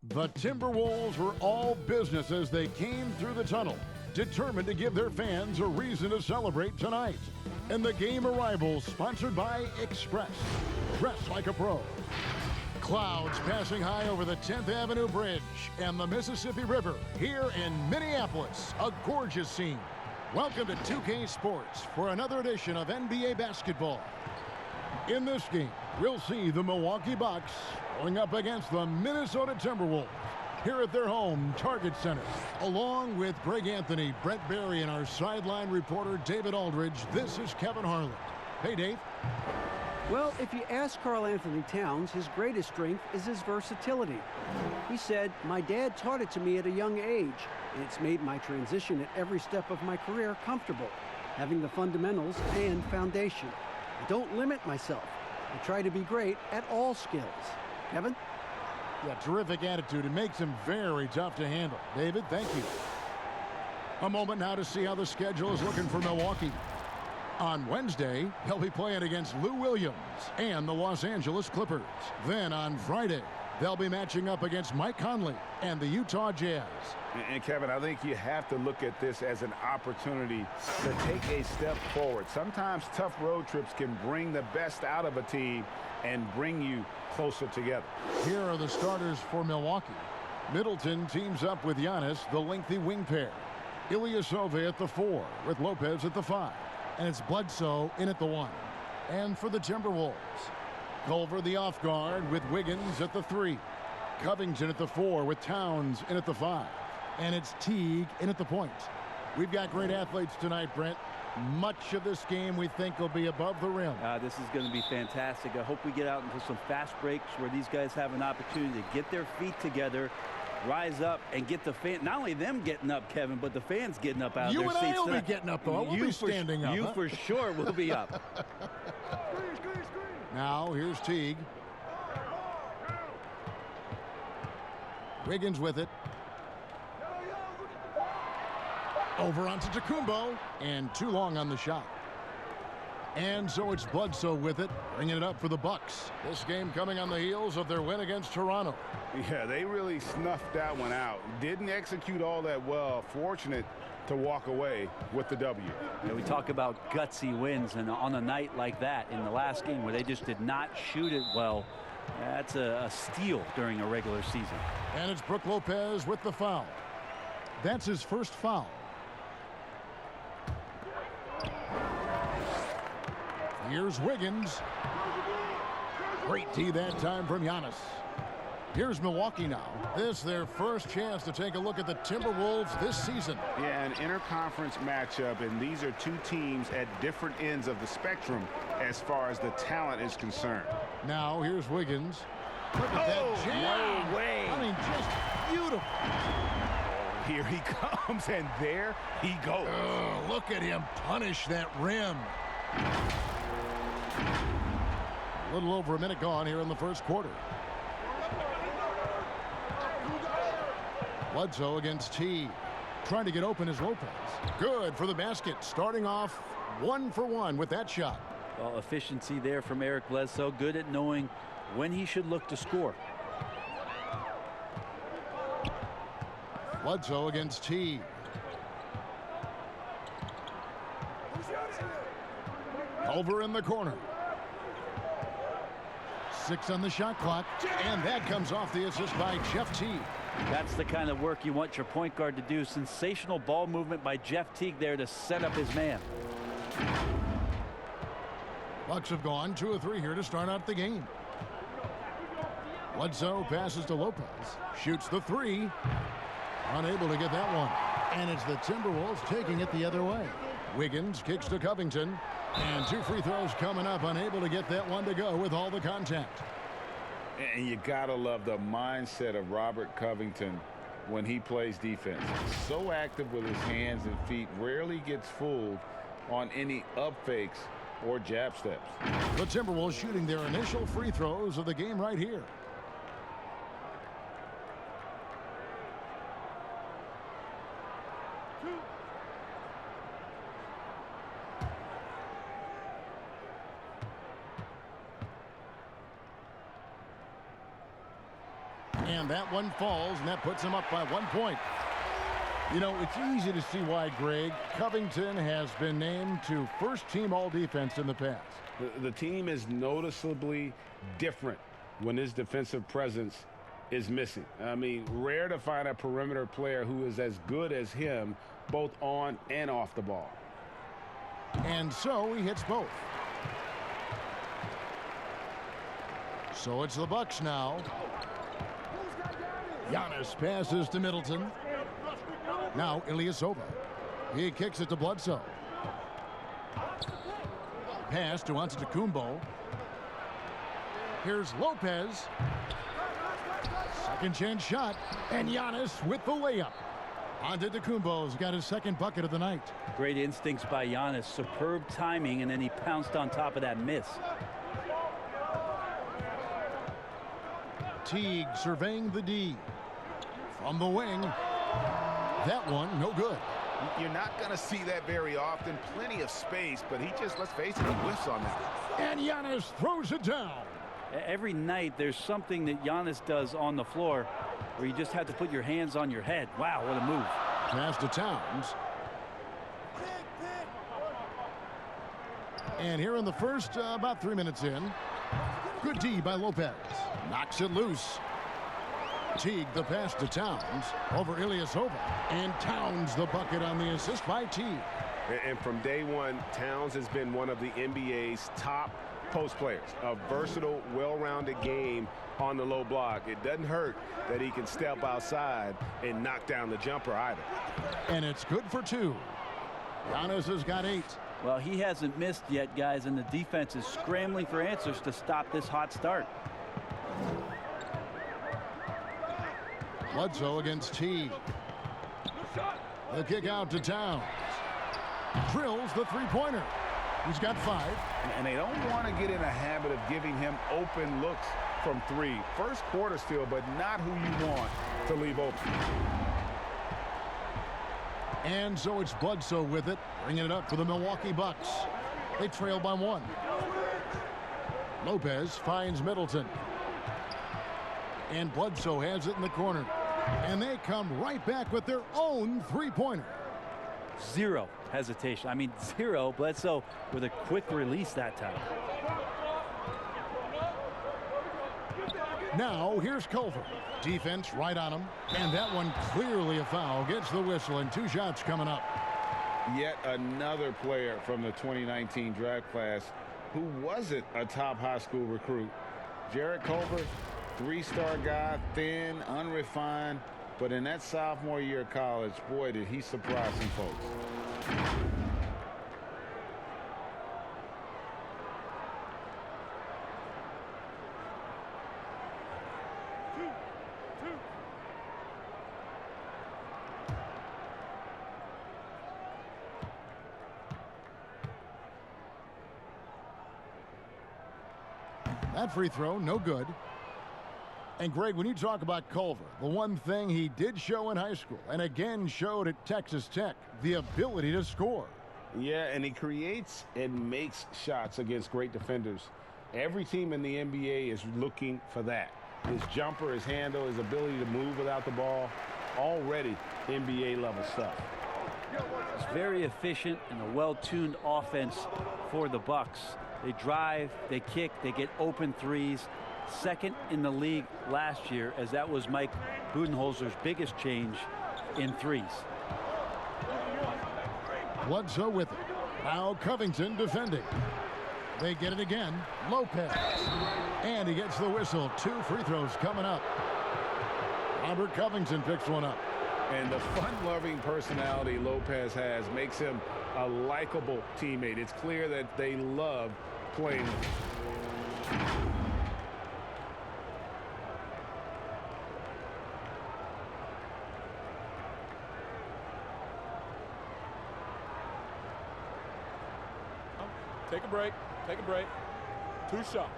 The Timberwolves were all business as they came through the tunnel, determined to give their fans a reason to celebrate tonight. And the game arrivals sponsored by Express. Dress like a pro. Clouds passing high over the 10th Avenue Bridge and the Mississippi River here in Minneapolis. A gorgeous scene. Welcome to 2K Sports for another edition of NBA basketball. In this game, we'll see the Milwaukee Bucks going up against the Minnesota Timberwolves here at their home Target Center. Along with Greg Anthony, Brett Barry, and our sideline reporter David Aldridge, this is Kevin Harlan. Hey, Dave. Well, if you ask Karl Anthony Towns, his greatest strength is his versatility. He said, "My dad taught it to me at a young age, and it's made my transition at every step of my career comfortable, having the fundamentals and foundation. I don't limit myself. I try to be great at all skills." Kevin? Yeah, terrific attitude. It makes him very tough to handle. David, thank you. A moment now to see how the schedule is looking for Milwaukee. On Wednesday, they'll be playing against Lou Williams and the Los Angeles Clippers. Then on Friday, they'll be matching up against Mike Conley and the Utah Jazz. And Kevin, I think you have to look at this as an opportunity to take a step forward. Sometimes tough road trips can bring the best out of a team and bring you closer together. Here are the starters for Milwaukee. Middleton teams up with Giannis, the lengthy wing pair. Ilyasova at the 4 with Lopez at the 5. And it's Bledsoe in at the 1. And for the Timberwolves, Culver the off guard with Wiggins at the 3. Covington at the 4 with Towns in at the 5. And it's Teague in at the point. We've got great athletes tonight, Brent. Much of this game we think will be above the rim. This is going to be fantastic. I hope we get out into some fast breaks where these guys have an opportunity to get their feet together, rise up, and get the fan. Not only them getting up, Kevin, but the fans getting up out of their seats. You and I will be getting up, though. We'll be standing up. You for sure will be up. Now, here's Teague. Wiggins with it. Over onto Tacumbo, and too long on the shot. And so it's Bledsoe with it, bringing it up for the Bucks. This game coming on the heels of their win against Toronto. Yeah, they really snuffed that one out. Didn't execute all that well. Fortunate to walk away with the W. We talk about gutsy wins, and on a night like that in the last game where they just did not shoot it well, that's a steal during a regular season. And it's Brook Lopez with the foul. That's his first foul. Here's Wiggins. Great D that time from Giannis. Here's Milwaukee now. This their first chance to take a look at the Timberwolves this season. Yeah, an interconference matchup, and these are two teams at different ends of the spectrum as far as the talent is concerned. Now here's Wiggins. Look at that jam. No way. I mean, just beautiful. Here he comes, and there he goes. Oh, look at him punish that rim. A little over a minute gone here in the first quarter. Bledsoe against T. Trying to get open is Lopez. Good for the basket. Starting off 1 for 1 with that shot. Well, efficiency there from Eric Bledsoe. Good at knowing when he should look to score. Bledsoe against T. Over in the corner. 6 on the shot clock, and that comes off the assist by Jeff Teague. That's the kind of work you want your point guard to do. Sensational ball movement by Jeff Teague there to set up his man. Bucks have gone 2 of 3 here to start out the game. Bledsoe passes to Lopez. Shoots the 3. Unable to get that one. And it's the Timberwolves taking it the other way. Wiggins kicks to Covington. And 2 free throws coming up. Unable to get that one to go with all the contact. And you gotta love the mindset of Robert Covington when he plays defense. So active with his hands and feet. Rarely gets fooled on any up fakes or jab steps. The Timberwolves shooting their initial free throws of the game right here. And that one falls, and that puts him up by 1 point. You know, it's easy to see why, Greg, Covington has been named to first-team all-defense in the past. The team is noticeably different when his defensive presence is missing. I mean, rare to find a perimeter player who is as good as him, both on and off the ball. And so he hits both. So it's the Bucks now. Giannis passes to Middleton. Now Ilyasova. He kicks it to Bledsoe. Pass to Antetokounmpo. Here's Lopez. Second chance shot. And Giannis with the layup. Antetokounmpo's got his second bucket of the night. Great instincts by Giannis. Superb timing, and then he pounced on top of that miss. Teague surveying the D. From the wing. That one, no good. You're not going to see that very often. Plenty of space, but he just, let's face it, he whiffs on that. And Giannis throws it down. Every night there's something that Giannis does on the floor where you just have to put your hands on your head. Wow, what a move. Pass to Towns. And here in the first, about 3 minutes in. Good D by Lopez. Knocks it loose. Teague the pass to Towns over Ilyasova. And Towns the bucket on the assist by Teague. And from day one, Towns has been one of the NBA's top post players. A versatile, well-rounded game on the low block. It doesn't hurt that he can step outside and knock down the jumper either. And it's good for 2. Giannis has got 8. Well, he hasn't missed yet, guys, and the defense is scrambling for answers to stop this hot start. Bledsoe against Teague. The kick out to Towns. Drills the three-pointer. He's got 5. And they don't want to get in a habit of giving him open looks from 3. First quarter still, but not who you want to leave open. And so it's Bledsoe with it, bringing it up for the Milwaukee Bucks. They trail by 1. Lopez finds Middleton. And Bledsoe has it in the corner. And they come right back with their own three-pointer. Zero hesitation. I mean, zero. Bledsoe with a quick release that time. Now here's Culver. Defense right on him. And that one clearly a foul. Gets the whistle and 2 shots coming up. Yet another player from the 2019 draft class who wasn't a top high school recruit. Jarrett Culver, 3-star guy, thin, unrefined. But in that sophomore year of college, boy, did he surprise some folks. That free throw, no good. And Greg, when you talk about Culver, the one thing he did show in high school and again showed at Texas Tech, the ability to score. Yeah, and he creates and makes shots against great defenders. Every team in the NBA is looking for that. His jumper, his handle, his ability to move without the ball, already NBA level stuff. It's very efficient and a well-tuned offense for the Bucks. They drive, they kick, they get open threes. Second in the league last year, as that was Mike Budenholzer's biggest change in threes. Bledsoe with it. Now Covington defending. They get it again. Lopez. And he gets the whistle. 2 free throws coming up. Robert Covington picks one up. And the fun-loving personality Lopez has makes him a likable teammate. It's clear that they love playing with him. Take a break. Take a break. 2 shots.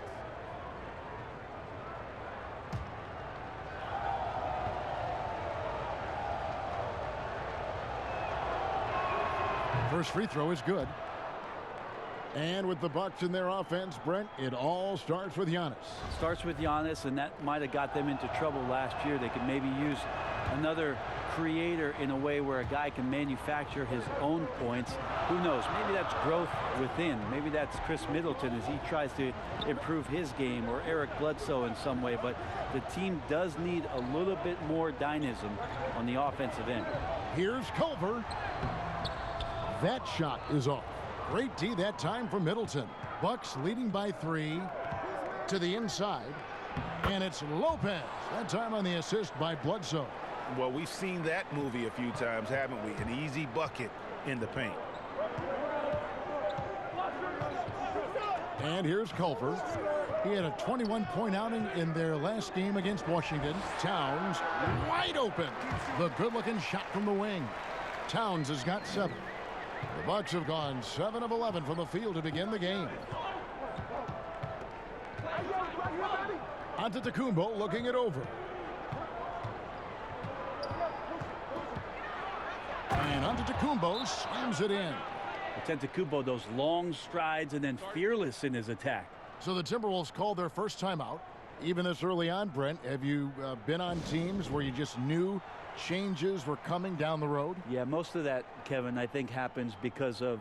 First free throw is good. And with the Bucks in their offense, Brent, it all starts with Giannis. Starts with Giannis, and that might have got them into trouble last year. They could maybe use another creator in a way where a guy can manufacture his own points. Who knows? Maybe that's growth within. Maybe that's Chris Middleton as he tries to improve his game, or Eric Bledsoe in some way. But the team does need a little bit more dynamism on the offensive end. Here's Culver. That shot is off. Great D that time from Middleton. Bucks leading by 3 to the inside. And it's Lopez. That time on the assist by Bledsoe. Well, we've seen that movie a few times, haven't we? An easy bucket in the paint. And here's Culver. He had a 21-point outing in their last game against Washington. Towns wide open. The good-looking shot from the wing. Towns has got 7. The Bucks have gone 7 of 11 from the field to begin the game. Antetokounmpo looking it over. And Antetokounmpo slams it in. Antetokounmpo, those long strides and then fearless in his attack. So the Timberwolves called their first timeout. Even this early on, Brent, have you been on teams where you just knew changes were coming down the road? Yeah, most of that, Kevin, I think happens because of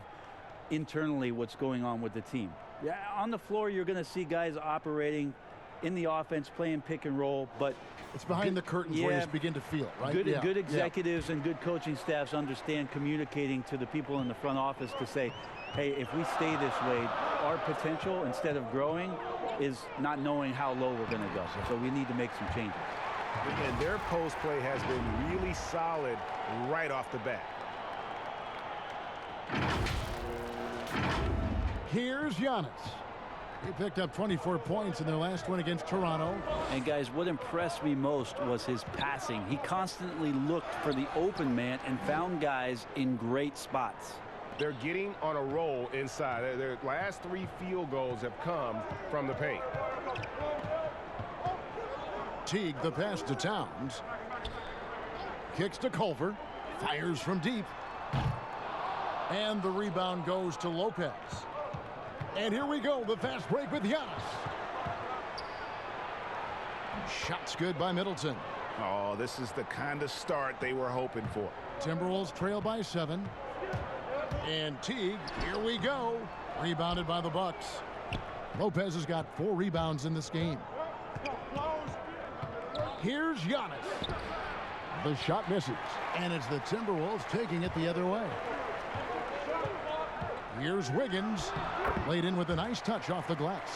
internally what's going on with the team. Yeah, on the floor, you're going to see guys operating in the offense, playing pick and roll, but it's behind the curtains where you just begin to feel, right? Good executives and good coaching staffs understand communicating to the people in the front office to say, hey, if we stay this way, our potential, instead of growing, is not knowing how low we're going to go. So we need to make some changes. And their post play has been really solid right off the bat. Here's Giannis. He picked up 24 points in their last one against Toronto. And guys, what impressed me most was his passing. He constantly looked for the open man and found guys in great spots. They're getting on a roll inside. Their last 3 field goals have come from the paint. Teague, the pass to Towns. Kicks to Culver. Fires from deep. And the rebound goes to Lopez. And here we go, the fast break with Giannis. Shots good by Middleton. Oh, this is the kind of start they were hoping for. Timberwolves trail by 7. And Teague, here we go. Rebounded by the Bucks. Lopez has got 4 rebounds in this game. Here's Giannis. The shot misses. And it's the Timberwolves taking it the other way. Here's Wiggins. Laid in with a nice touch off the glass.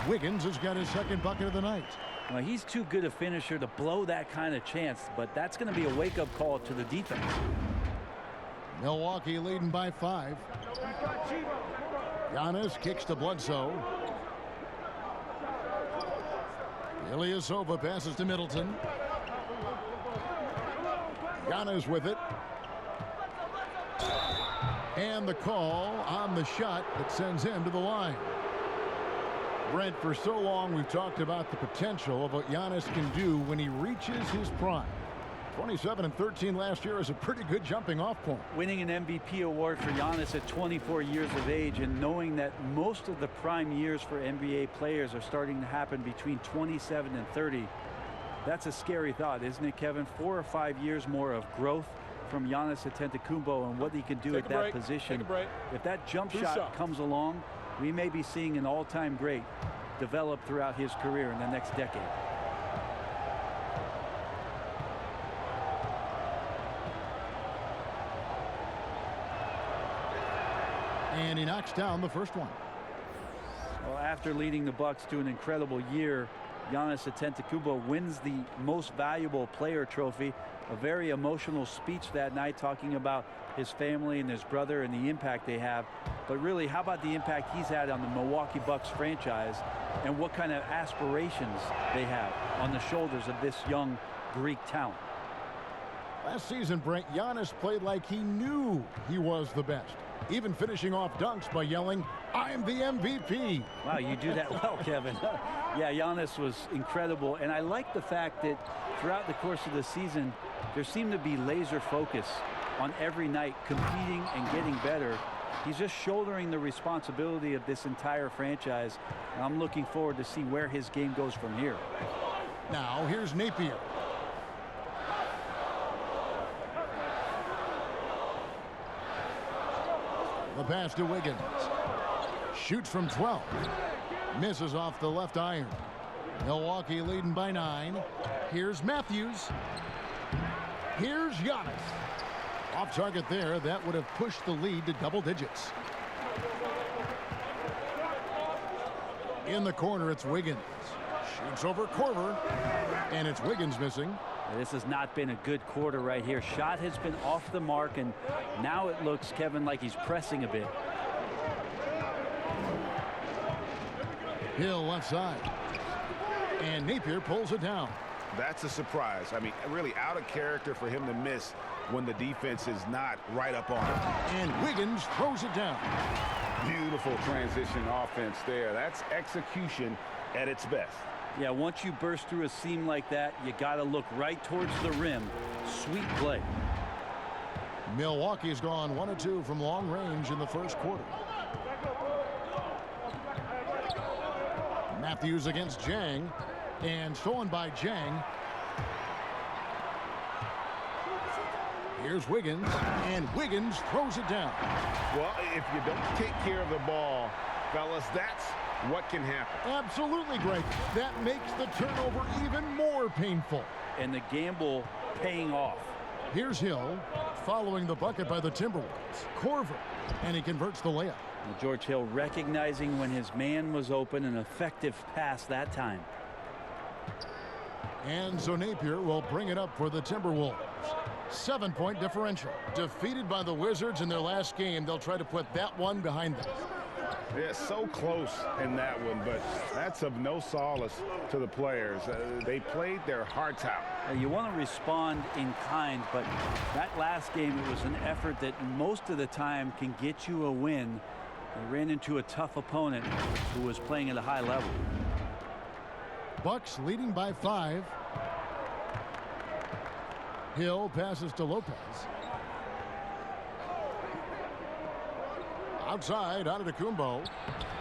Wiggins has got his second bucket of the night. Well, he's too good a finisher to blow that kind of chance, but that's going to be a wake-up call to the defense. Milwaukee leading by 5. Giannis kicks to Bledsoe. Ilyasova passes to Middleton. Giannis with it. And the call on the shot that sends him to the line. Brent, for so long we've talked about the potential of what Giannis can do when he reaches his prime. 27 and 13 last year is a pretty good jumping off point. Winning an MVP award for Giannis at 24 years of age, and knowing that most of the prime years for NBA players are starting to happen between 27 and 30. That's a scary thought, isn't it, Kevin? 4 or 5 years more of growth from Giannis Antetokounmpo and what he can do at that position. If that jump shot comes along, we may be seeing an all-time great develop throughout his career in the next decade. And he knocks down the first one. Well, after leading the Bucks to an incredible year, Giannis Antetokounmpo wins the most valuable player trophy. A very emotional speech that night, talking about his family and his brother and the impact they have. But really, how about the impact he's had on the Milwaukee Bucks franchise and what kind of aspirations they have on the shoulders of this young Greek talent? Last season, Brent, Giannis played like he knew he was the best, even finishing off dunks by yelling, "I'm the MVP." Wow, you do that well, Kevin. Yeah, Giannis was incredible. And I like the fact that throughout the course of the season, there seemed to be laser focus on every night, competing and getting better. He's just shouldering the responsibility of this entire franchise, and I'm looking forward to see where his game goes from here. Now here's Napier. The pass to Wiggins. Shoots from 12. Misses off the left iron. Milwaukee leading by 9. Here's Matthews. Here's Giannis. Off target there. That would have pushed the lead to double digits. In the corner, it's Wiggins. Shoots over Korver. And it's Wiggins missing. This has not been a good quarter right here. Shot has been off the mark, and now it looks, Kevin, like he's pressing a bit. Hill left side. And Napier pulls it down. That's a surprise. I mean, really out of character for him to miss when the defense is not right up on him. And Wiggins throws it down. Beautiful transition offense there. That's execution at its best. Yeah, once you burst through a seam like that, you got to look right towards the rim. Sweet play. Milwaukee's gone 1 of 2 from long range in the first quarter. Matthews against Jang, and stolen by Jang. Here's Wiggins, and Wiggins throws it down. Well, if you don't take care of the ball, fellas, that's what can happen. Absolutely, Greg. That makes the turnover even more painful. And the gamble paying off. Here's Hill, following the bucket by the Timberwolves. Korver, and he converts the layup. George Hill recognizing when his man was open, an effective pass that time. And so Napier will bring it up for the Timberwolves. 7-point differential. Defeated by the Wizards in their last game, they'll try to put that one behind them. Yeah, so close in that one, but that's of no solace to the players. They played their hearts out. You want to respond in kind, but that last game, it was an effort that most of the time can get you a win. They ran into a tough opponent who was playing at a high level. Bucks leading by 5. Hill passes to Lopez. Outside, Antetokounmpo.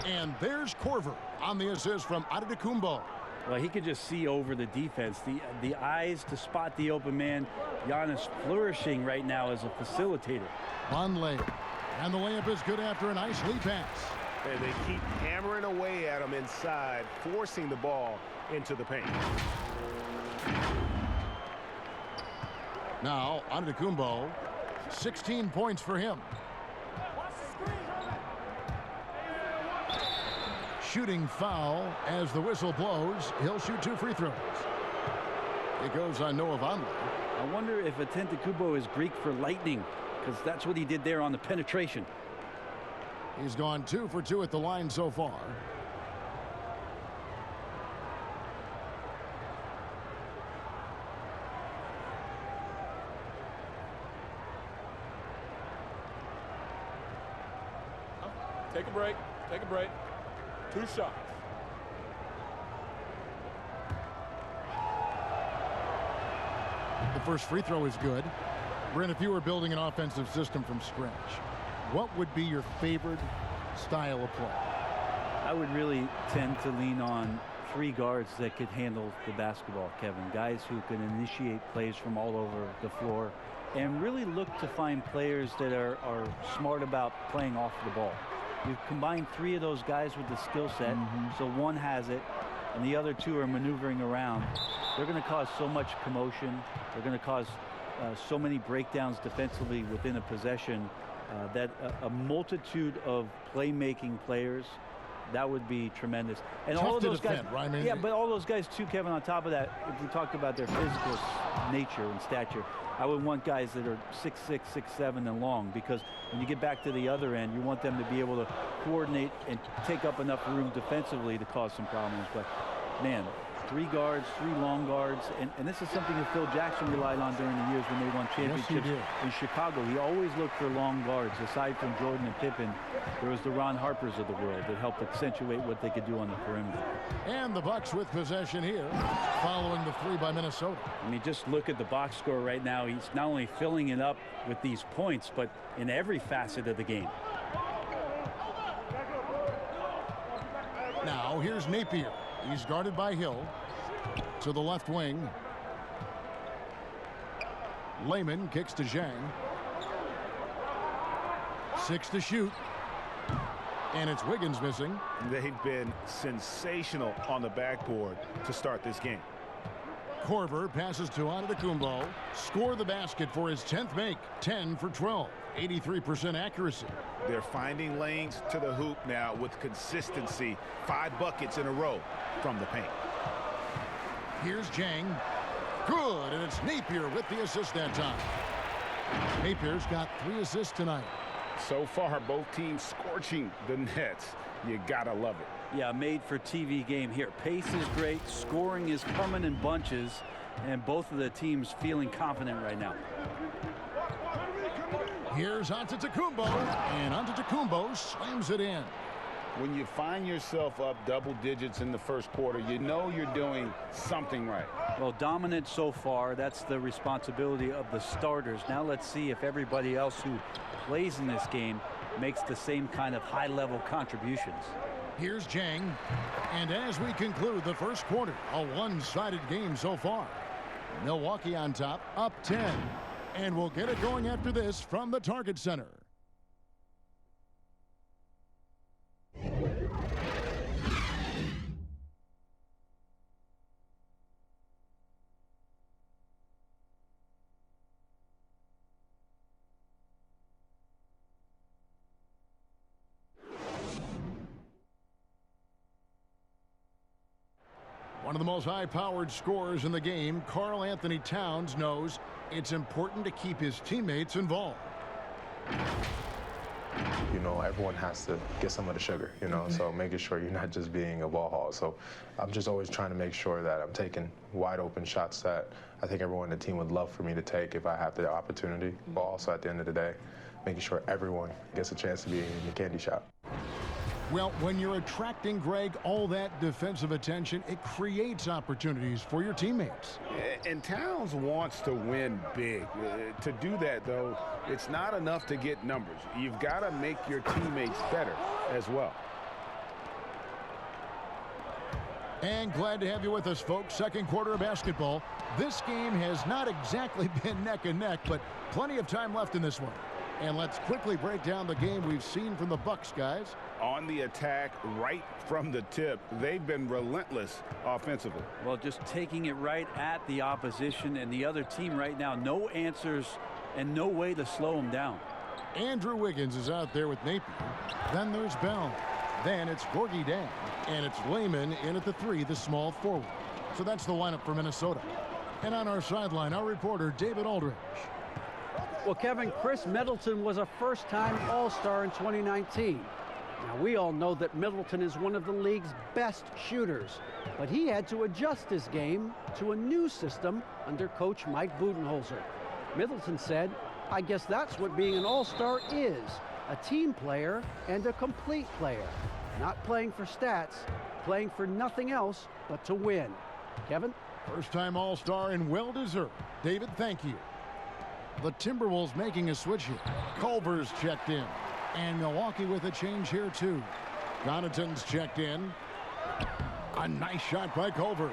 And there's Korver on the assist from Antetokounmpo. Well, he could just see over the defense. The eyes to spot the open man. Giannis flourishing right now as a facilitator. Vonleh. And the layup is good after a nice lead pass. And they keep hammering away at him inside, forcing the ball into the paint. Now, Antetokounmpo, 16 points for him. Shooting foul as the whistle blows. He'll shoot 2 free throws. It goes on Noah Vonleh. I wonder if Antetokounmpo is Greek for lightning, because that's what he did there on the penetration. He's gone 2 for 2 at the line so far. Take a break. Take a break. 2 shots. The first free throw is good. Brent, if you were building an offensive system from scratch, what would be your favorite style of play? I would really tend to lean on 3 guards that could handle the basketball, Kevin. Guys who can initiate plays from all over the floor and really look to find players that are smart about playing off the ball. You combine 3 of those guys with the skill set, so one has it, and the other 2 are maneuvering around. They're going to cause so much commotion. They're going to cause so many breakdowns defensively within a possession that a multitude of playmaking players, that would be tremendous. And Tough all of to those defend, guys, right? I mean, yeah, but all those guys too, Kevin, on top of that, if we talked about their physical nature and stature, I would want guys that are 6'6", 6'7", and long, because when you get back to the other end, you want them to be able to coordinate and take up enough room defensively to cause some problems. But man, 3 guards, 3 long guards, and this is something that Phil Jackson relied on during the years when they won championships in Chicago. He always looked for long guards. Aside from Jordan and Pippen, there was the Ron Harpers of the world that helped accentuate what they could do on the perimeter. And the Bucks with possession here, following the 3 by Minnesota. I mean, just look at the box score right now. He's not only filling it up with these points, but in every facet of the game. Now here's Napier. He's guarded by Hill. To the left wing. Lehman kicks to Zhang. 6 to shoot. And it's Wiggins missing. They've been sensational on the backboard to start this game. Korver passes to Antetokounmpo. Score the basket for his 10th make. 10 for 12. 83% accuracy. They're finding lanes to the hoop now with consistency. 5 buckets in a row from the paint. Here's Zhang. Good, and it's Napier with the assist that time. Napier's got 3 assists tonight. So far, both teams scorching the nets. You gotta love it. Yeah, made for TV game here. Pace is great. Scoring is coming in bunches. And both of the teams feeling confident right now. Here's Antetokounmpo. And Antetokounmpo slams it in. When you find yourself up double digits in the first quarter, you know you're doing something right. Well, dominant so far. That's the responsibility of the starters. Now let's see if everybody else who plays in this game makes the same kind of high-level contributions. Here's Zhang. And as we conclude the first quarter, a one-sided game so far. Milwaukee on top, up 10. And we'll get it going after this from the Target Center. One of the most high-powered scorers in the game, Karl Anthony Towns, knows it's important to keep his teammates involved. You know, everyone has to get some of the sugar, you know, so making sure you're not just being a ball hog. So I'm just always trying to make sure that I'm taking wide open shots that I think everyone in the team would love for me to take if I have the opportunity. But also at the end of the day, making sure everyone gets a chance to be in the candy shop. Well, when you're attracting, Greg, all that defensive attention, it creates opportunities for your teammates. And Towns wants to win big. To do that, though, it's not enough to get numbers. You've got to make your teammates better as well. And glad to have you with us, folks. Second quarter of basketball. This game has not exactly been neck and neck, but plenty of time left in this one. And let's quickly break down the game we've seen from the Bucks, guys. On the attack right from the tip, they've been relentless offensively. Well, just taking it right at the opposition and the other team right now. No answers and no way to slow them down. Andrew Wiggins is out there with Napier. Then there's Bell. Then it's Gorgie Dan. And it's Lehman in at the 3, the small forward. So that's the lineup for Minnesota. And on our sideline, our reporter, David Aldridge. Well, Kevin, Chris Middleton was a first-time All-Star in 2019. Now, we all know that Middleton is one of the league's best shooters, but he had to adjust his game to a new system under coach Mike Budenholzer. Middleton said, "I guess that's what being an All-Star is, a team player and a complete player. Not playing for stats, playing for nothing else but to win." Kevin? First-time All-Star and well-deserved. David, thank you. The Timberwolves making a switch here. Culver's checked in. And Milwaukee with a change here, too. Connaughton's checked in. A nice shot by Culver.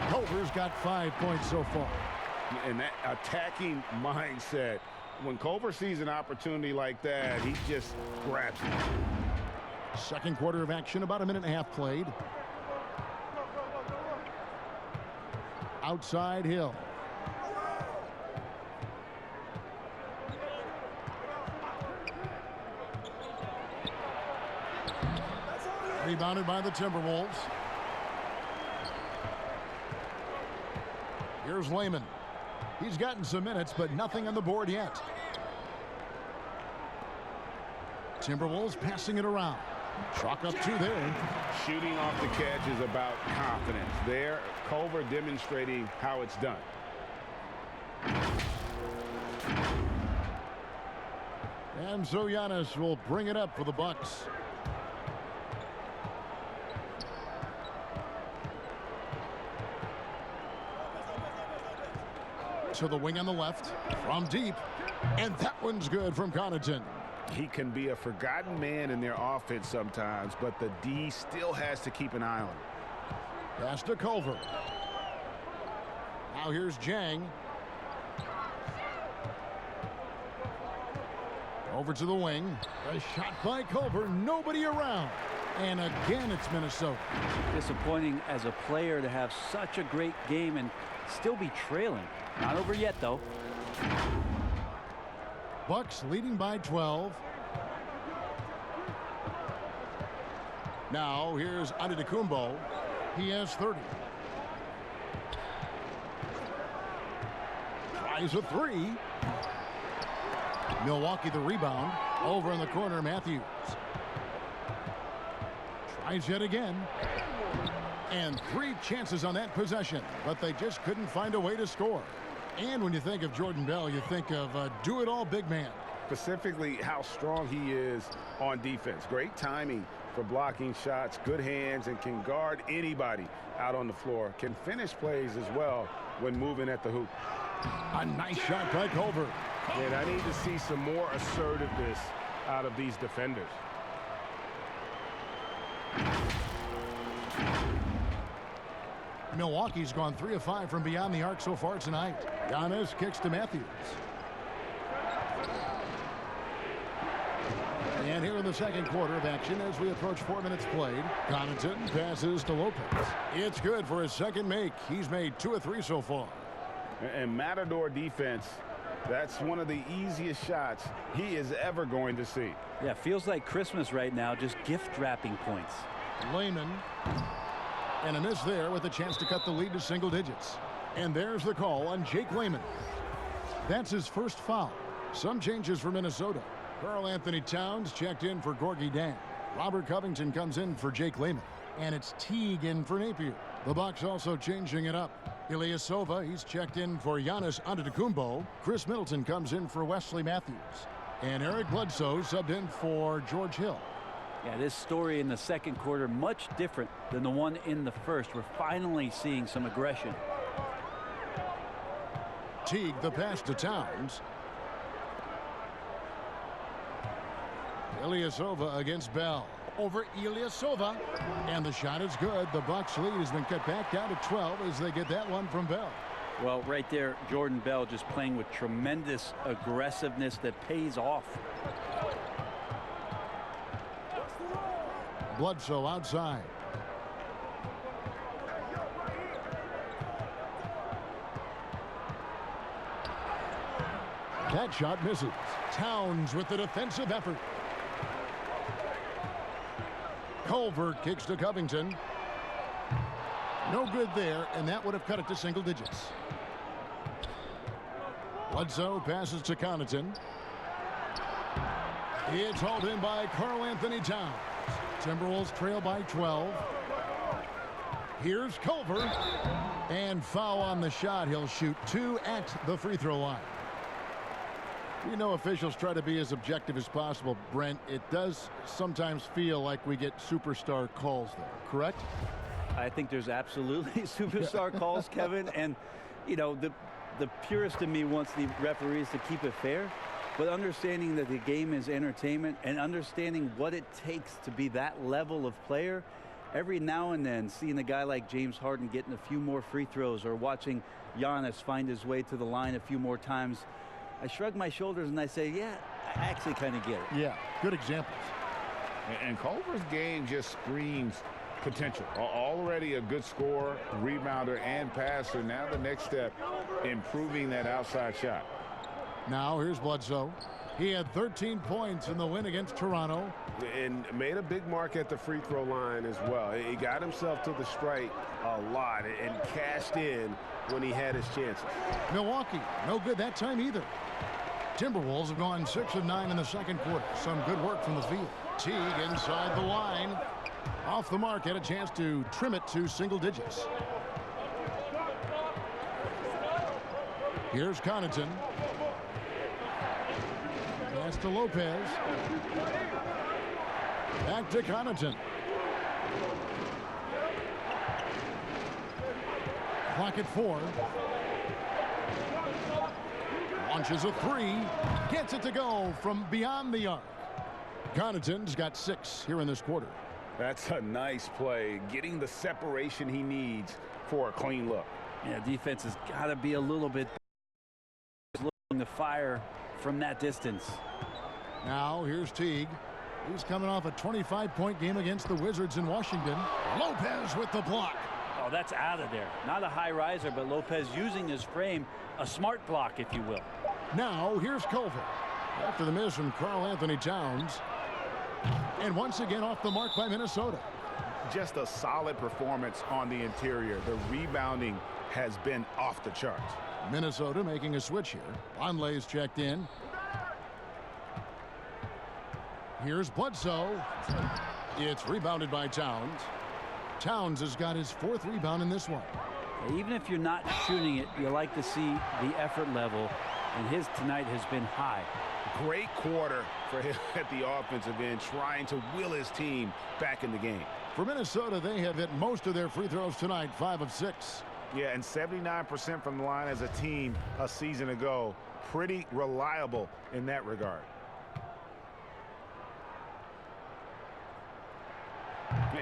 Culver's got 5 points so far. And that attacking mindset, when Culver sees an opportunity like that, he just grabs it. Second quarter of action, about a minute and a half played. Outside Hill. Rebounded by the Timberwolves. Here's Lehman. He's gotten some minutes, but nothing on the board yet. Timberwolves passing it around. Chalk up 2 there. Shooting off the catch is about confidence. There, Culver demonstrating how it's done. And so Giannis will bring it up for the Bucks. To the wing on the left, from deep, and that one's good from Connaughton. He can be a forgotten man in their offense sometimes, but the D still has to keep an eye on him. Pass to Culver. Now here's Jang. Over to the wing. A shot by Culver. Nobody around. And again, it's Minnesota. Disappointing as a player to have such a great game and still be trailing. Not over yet, though. Bucks leading by 12. Now here's Antetokounmpo. He has 30. Tries a three. Milwaukee the rebound. Over in the corner, Matthews. Tries yet again. And 3 chances on that possession, but they just couldn't find a way to score. And when you think of Jordan Bell, you think of a do-it-all big man. Specifically how strong he is on defense. Great timing for blocking shots, good hands, and can guard anybody out on the floor. Can finish plays as well when moving at the hoop. A nice shot by Culver. And I need to see some more assertiveness out of these defenders. Milwaukee's gone 3 of 5 from beyond the arc so far tonight. Giannis kicks to Matthews. And here in the second quarter of action as we approach 4 minutes played, Connaughton passes to Lopez. It's good for his second make. He's made 2 of 3 so far. And Matador defense, that's one of the easiest shots he is ever going to see. Yeah, feels like Christmas right now, just gift wrapping points. Layman. And a miss there with a chance to cut the lead to single digits. And there's the call on Jake Layman. That's his first foul. Some changes for Minnesota. Karl-Anthony Towns checked in for Gorgui Dieng. Robert Covington comes in for Jake Layman. And it's Teague in for Napier. The Bucks also changing it up. Ilyasova, he's checked in for Giannis Antetokounmpo. Chris Middleton comes in for Wesley Matthews. And Eric Bledsoe subbed in for George Hill. Yeah, this story in the second quarter much different than the one in the first. We're finally seeing some aggression. Teague the pass to Towns. Ilyasova against Bell. Over Ilyasova. And the shot is good. The Bucks lead has been cut back down to 12 as they get that one from Bell. Well, right there, Jordan Bell just playing with tremendous aggressiveness that pays off. Bledsoe outside. That shot misses. Towns with the defensive effort. Culver kicks to Covington. No good there, and that would have cut it to single digits. Bledsoe passes to Connaughton. It's hauled in by Karl-Anthony Towns. Timberwolves trail by 12. Here's Culver. And foul on the shot. He'll shoot 2 at the free throw line. You know, officials try to be as objective as possible, Brent. It does sometimes feel like we get superstar calls there, correct? I think there's absolutely superstar calls, Kevin. And, you know, the purist in me wants the referees to keep it fair. But understanding that the game is entertainment and understanding what it takes to be that level of player, every now and then seeing a guy like James Harden getting a few more free throws or watching Giannis find his way to the line a few more times, I shrug my shoulders and I say, yeah, I actually kind of get it. Yeah, good examples. And Culver's game just screams potential. Already a good scorer, rebounder, and passer. Now the next step, improving that outside shot. Now here's Bledsoe. He had 13 points in the win against Toronto. And made a big mark at the free throw line as well. He got himself to the strike a lot and cashed in when he had his chances. Milwaukee, no good that time either. Timberwolves have gone 6 of 9 in the second quarter. Some good work from the field. Teague inside the line. Off the mark, had a chance to trim it to single digits. Here's Connaughton. Pass to Lopez. Back to Connaughton. Clock at 4. Launches a 3. Gets it to go from beyond the arc. Connaughton's got 6 here in this quarter. That's a nice play, getting the separation he needs for a clean look. Yeah, defense has got to be a little bit looking to fire from that distance. Now here's Teague. He's coming off a 25-point game against the Wizards in Washington. Lopez with the block. Oh, that's out of there. Not a high riser, but Lopez using his frame, a smart block, if you will. Now here's Culver. After the miss from Karl Anthony Towns. And once again off the mark by Minnesota. Just a solid performance on the interior. The rebounding has been off the charts. Minnesota making a switch here. Vonleh's checked in. Here's Bledsoe. It's rebounded by Towns. Towns has got his 4th rebound in this one. Even if you're not shooting it, you like to see the effort level, and his tonight has been high. Great quarter for him at the offensive end, trying to will his team back in the game. For Minnesota, they have hit most of their free throws tonight, 5 of 6. Yeah, and 79% from the line as a team a season ago. Pretty reliable in that regard.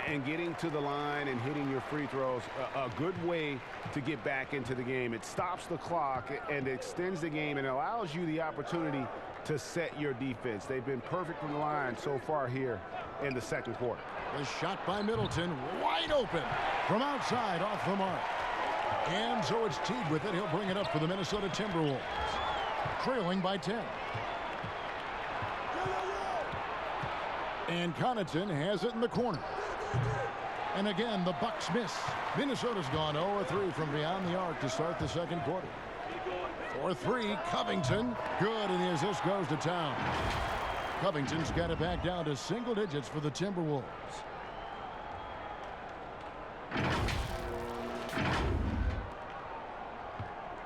And getting to the line and hitting your free throws, a good way to get back into the game. It stops the clock and extends the game and allows you the opportunity to set your defense. They've been perfect from the line so far here in the second quarter. The shot by Middleton, wide open from outside, off the mark. And so it's Teague with it. He'll bring it up for the Minnesota Timberwolves, trailing by 10. And Connaughton has it in the corner. And again, the Bucks miss. Minnesota's gone 0-3 from beyond the arc to start the second quarter. For 3, Covington. Good, and the assist goes to Towns. Covington's got it back down to single digits for the Timberwolves.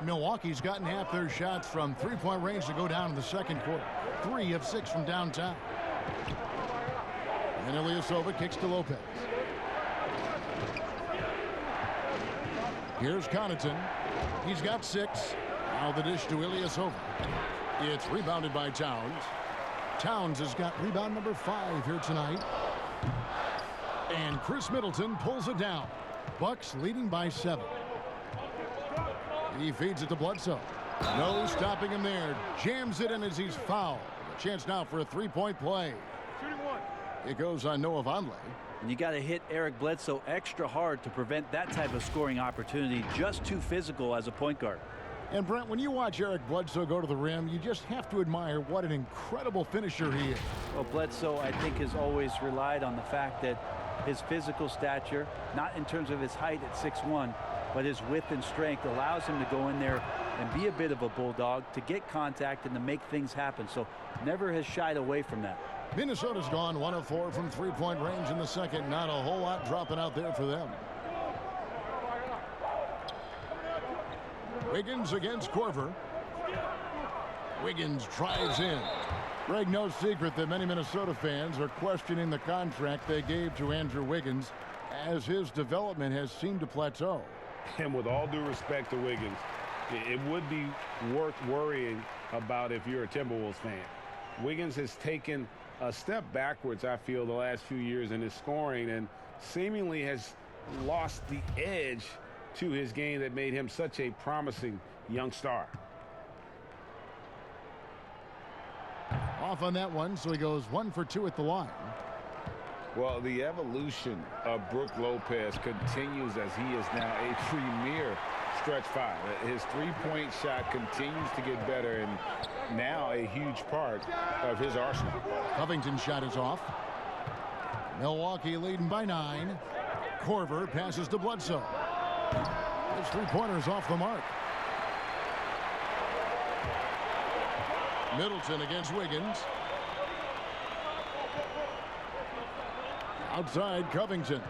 Milwaukee's gotten half their shots from three-point range to go down in the second quarter. 3 of 6 from downtown. And Ilyasova kicks to Lopez. Here's Connaughton. He's got 6. Now the dish to Ilyasova. It's rebounded by Towns. Towns has got rebound number 5 here tonight. And Chris Middleton pulls it down. Bucks leading by 7. He feeds it to Bledsoe. No stopping him there. Jams it in as he's fouled. A chance now for a 3-point play. It goes on Noah Vonleh. And you got to hit Eric Bledsoe extra hard to prevent that type of scoring opportunity. Just too physical as a point guard. And Brent, when you watch Eric Bledsoe go to the rim, you just have to admire what an incredible finisher he is. Well, Bledsoe, I think, has always relied on the fact that his physical stature, not in terms of his height at 6'1", but his width and strength allows him to go in there and be a bit of a bulldog, to get contact and to make things happen. So never has shied away from that. Minnesota's gone 1 of 4 from three-point range in the second. Not a whole lot dropping out there for them. Wiggins against Korver. Wiggins drives in. Greg, no secret that many Minnesota fans are questioning the contract they gave to Andrew Wiggins, as his development has seemed to plateau. And with all due respect to Wiggins, it would be worth worrying about if you're a Timberwolves fan. Wiggins has taken a step backwards, I feel, the last few years in his scoring, and seemingly has lost the edge to his game that made him such a promising young star. Off on that one, so he goes 1 for 2 at the line. Well, the evolution of Brook Lopez continues as he is now a premier stretch 5. His three-point shot continues to get better, and now a huge part of his arsenal. Covington's shot is off. Milwaukee leading by 9. Korver passes to Bledsoe. His three-pointer's off the mark. Middleton against Wiggins. Outside, Covington.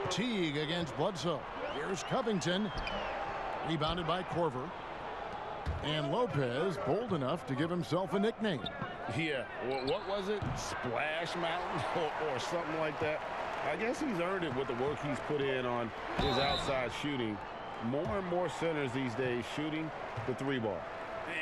Teague against Bledsoe. Here's Covington. Rebounded by Korver. And Lopez bold enough to give himself a nickname. Yeah, what was it? Splash Mountain or something like that? I guess he's earned it with the work he's put in on his outside shooting. More and more centers these days shooting the 3-ball.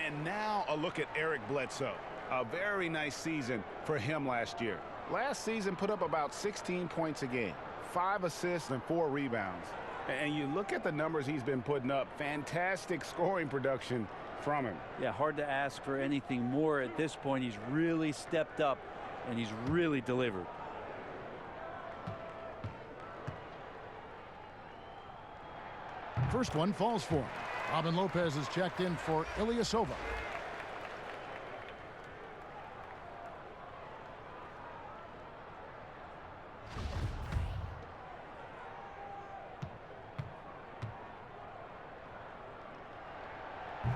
And now a look at Eric Bledsoe. A very nice season for him last year. Last season put up about 16 points a game, 5 assists and 4 rebounds. And you look at the numbers he's been putting up, fantastic scoring production from him. Yeah, hard to ask for anything more at this point. He's really stepped up and he's really delivered. First one falls for him. Robin Lopez is checked in for Ilyasova.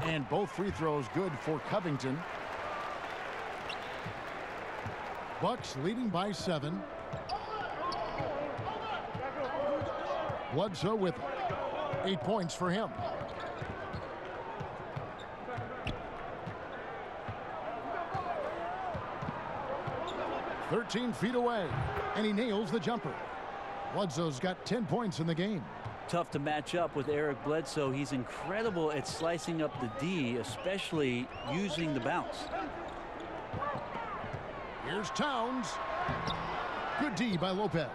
And both free throws good for Covington. Bucks leading by 7. Bledsoe with 8 points for him. "13 feet away, and he nails the jumper." Bledsoe's got 10 points in the game. Tough to match up with Eric Bledsoe. He's incredible at slicing up the D, especially using the bounce. Here's Towns. Good D by Lopez.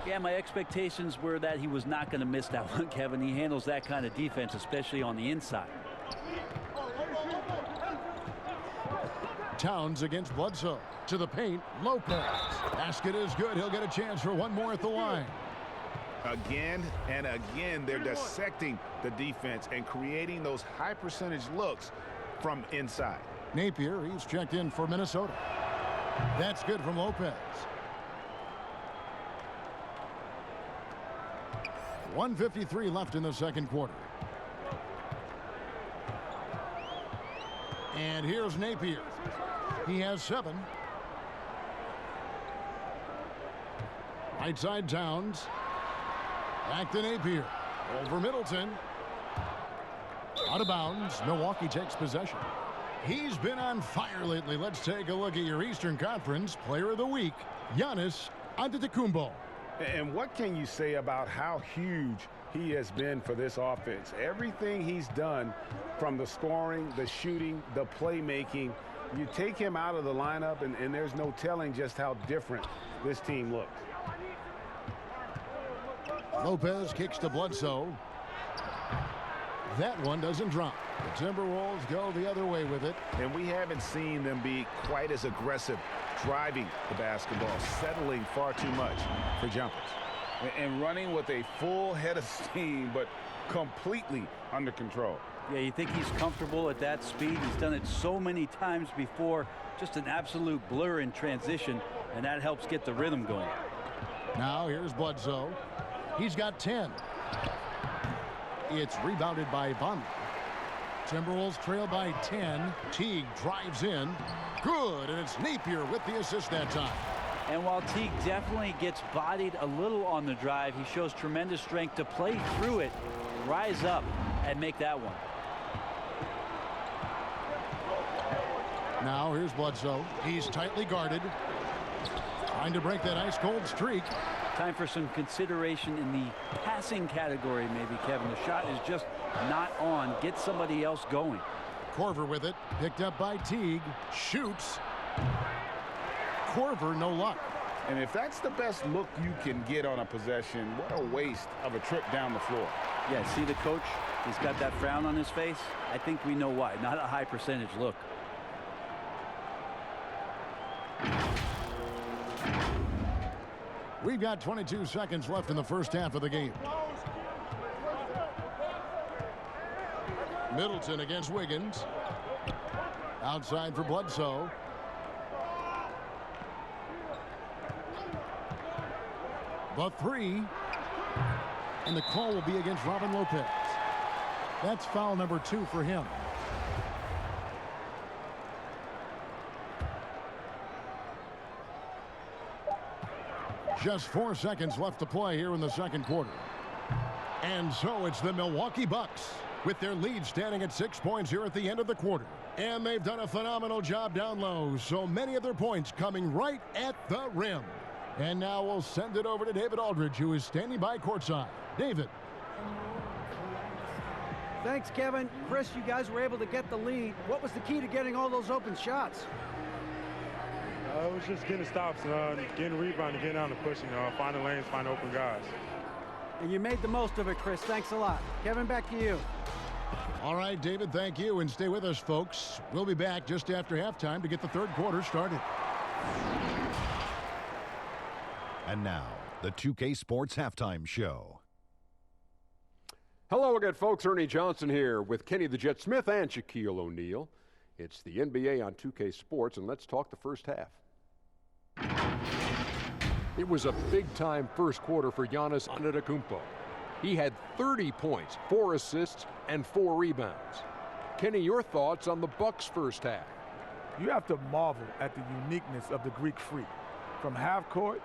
Yeah, my expectations were that he was not going to miss that one, Kevin. He handles that kind of defense, especially on the inside. Towns against Bledsoe. To the paint, Lopez. Basket is good. He'll get a chance for one more at the line. Again and again, they're dissecting the defense and creating those high percentage looks from inside. Napier, he's checked in for Minnesota. That's good from Lopez. 1:53 left in the second quarter. And here's Napier. He has 7. Right side Towns. Back to Napier. Over Middleton. Out of bounds. Milwaukee takes possession. He's been on fire lately. Let's take a look at your Eastern Conference Player of the Week, Giannis Antetokounmpo. And what can you say about how huge he has been for this offense? Everything he's done, from the scoring, the shooting, the playmaking, you take him out of the lineup and there's no telling just how different this team looks. Lopez kicks to Bledsoe. That one doesn't drop. The Timberwolves go the other way with it. And we haven't seen them be quite as aggressive driving the basketball, settling far too much for jumpers. And running with a full head of steam, but completely under control. Yeah, you think he's comfortable at that speed. He's done it so many times before. Just an absolute blur in transition, and that helps get the rhythm going. Now here's Bledsoe. He's got 10. It's rebounded by Von. Timberwolves trail by 10. Teague drives in. Good, and it's Napier with the assist that time. And while Teague definitely gets bodied a little on the drive, he shows tremendous strength to play through it, rise up, and make that one. Now here's Bledsoe. He's tightly guarded. Trying to break that ice-cold streak. Time for some consideration in the passing category, maybe, Kevin. The shot is just not on. Get somebody else going. Korver with it. Picked up by Teague. Shoots. Korver, no luck. And if that's the best look you can get on a possession, what a waste of a trip down the floor. Yeah, see the coach? He's got that frown on his face. I think we know why. Not a high percentage look. We've got 22 seconds left in the first half of the game. Middleton against Wiggins. Outside for Bledsoe. The 3. And the call will be against Robin Lopez. That's foul number 2 for him. Just 4 seconds left to play here in the second quarter. And so it's the Milwaukee Bucks with their lead standing at 6 points here at the end of the quarter. And they've done a phenomenal job down low. So many of their points coming right at the rim. And now we'll send it over to David Aldridge, who is standing by courtside. David. Thanks, Kevin. Chris, you guys were able to get the lead. What was the key to getting all those open shots? It was just getting stops, getting rebounding, getting out and pushing, finding lanes, finding open guys. And you made the most of it, Chris. Thanks a lot. Kevin, back to you. All right, David, thank you. And stay with us, folks. We'll be back just after halftime to get the third quarter started. And now, the 2K Sports Halftime Show. Hello again, folks. Ernie Johnson here with Kenny the Jet Smith and Shaquille O'Neal. It's the NBA on 2K Sports, and let's talk the first half. It was a big-time first quarter for Giannis Antetokounmpo. He had 30 points, 4 assists, and 4 rebounds. Kenny, your thoughts on the Bucks' first half? You have to marvel at the uniqueness of the Greek freak. From half court,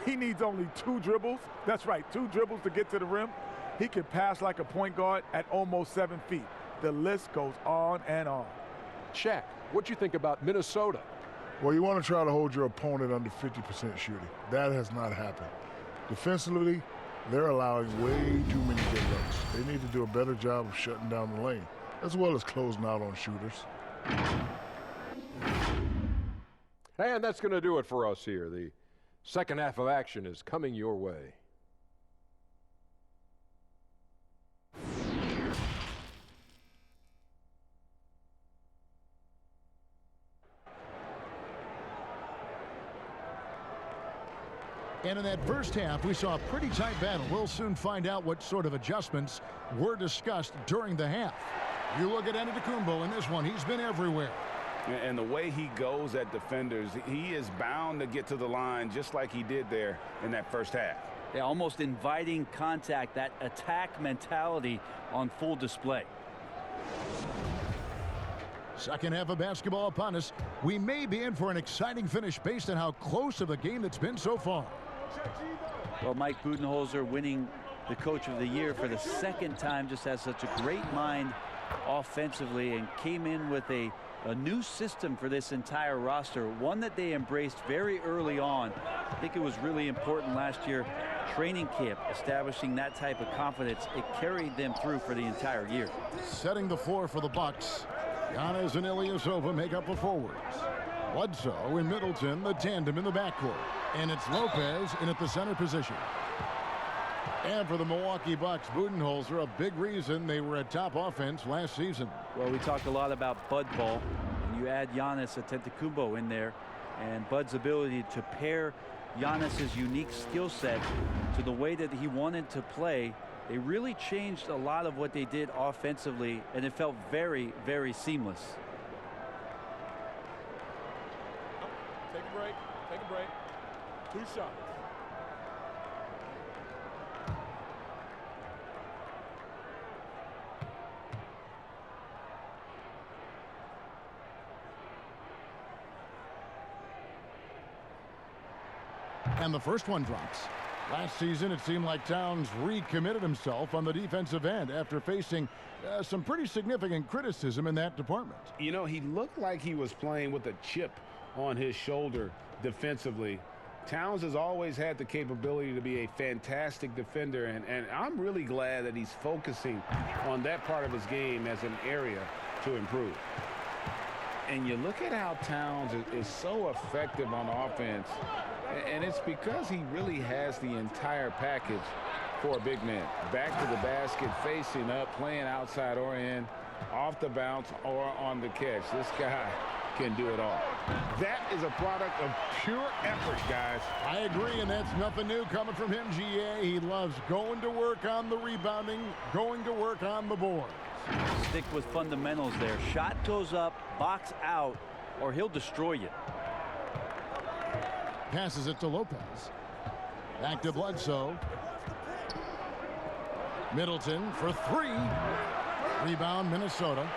he needs only 2 dribbles. That's right, 2 dribbles to get to the rim. He can pass like a point guard at almost 7 feet. The list goes on and on. Shaq, what do you think about Minnesota? Well, you want to try to hold your opponent under 50% shooting. That has not happened. Defensively, they're allowing way too many good looks. They need to do a better job of shutting down the lane, as well as closing out on shooters. And that's going to do it for us here. The second half of action is coming your way. And in that first half, we saw a pretty tight battle. We'll soon find out what sort of adjustments were discussed during the half. You look at Antetokounmpo in this one. He's been everywhere. And the way he goes at defenders, he is bound to get to the line just like he did there in that first half. Yeah, almost inviting contact, that attack mentality on full display. Second half of basketball upon us. We may be in for an exciting finish based on how close of a game it's been so far. Well, Mike Budenholzer winning the Coach of the Year for the second time, just has such a great mind offensively and came in with a new system for this entire roster, one that they embraced very early on. I think it was really important last year, training camp, establishing that type of confidence. It carried them through for the entire year. Setting the floor for the Bucks. Giannis and Ilyasova make up the forwards. Bledsoe and Middleton, the tandem in the backcourt. And it's Lopez in at the center position. And for the Milwaukee Bucks, Budenholzer, a big reason they were a top offense last season. Well, we talked a lot about Bud ball, and you add Giannis Antetokounmpo in there, and Bud's ability to pair Giannis's unique skill set to the way that he wanted to play. They really changed a lot of what they did offensively, and it felt very, very seamless. Take a break. Take a break. 2 shots. And the first one drops. Last season, it seemed like Towns recommitted himself on the defensive end after facing some pretty significant criticism in that department. You know, he looked like he was playing with a chip on his shoulder defensively. Towns has always had the capability to be a fantastic defender, and I'm really glad that he's focusing on that part of his game as an area to improve. And you look at how Towns is so effective on offense, and it's because he really has the entire package for a big man. Back to the basket, facing up, playing outside or in, off the bounce or on the catch. This guy can do it all. That is a product of pure effort, guys. I agree, and that's nothing new coming from him, GA. He loves going to work on the rebounding, going to work on the board. Stick with fundamentals there. Shot goes up, box out, or he'll destroy you. Passes it to Lopez. Back to Bledsoe. Middleton for 3. Rebound, Minnesota.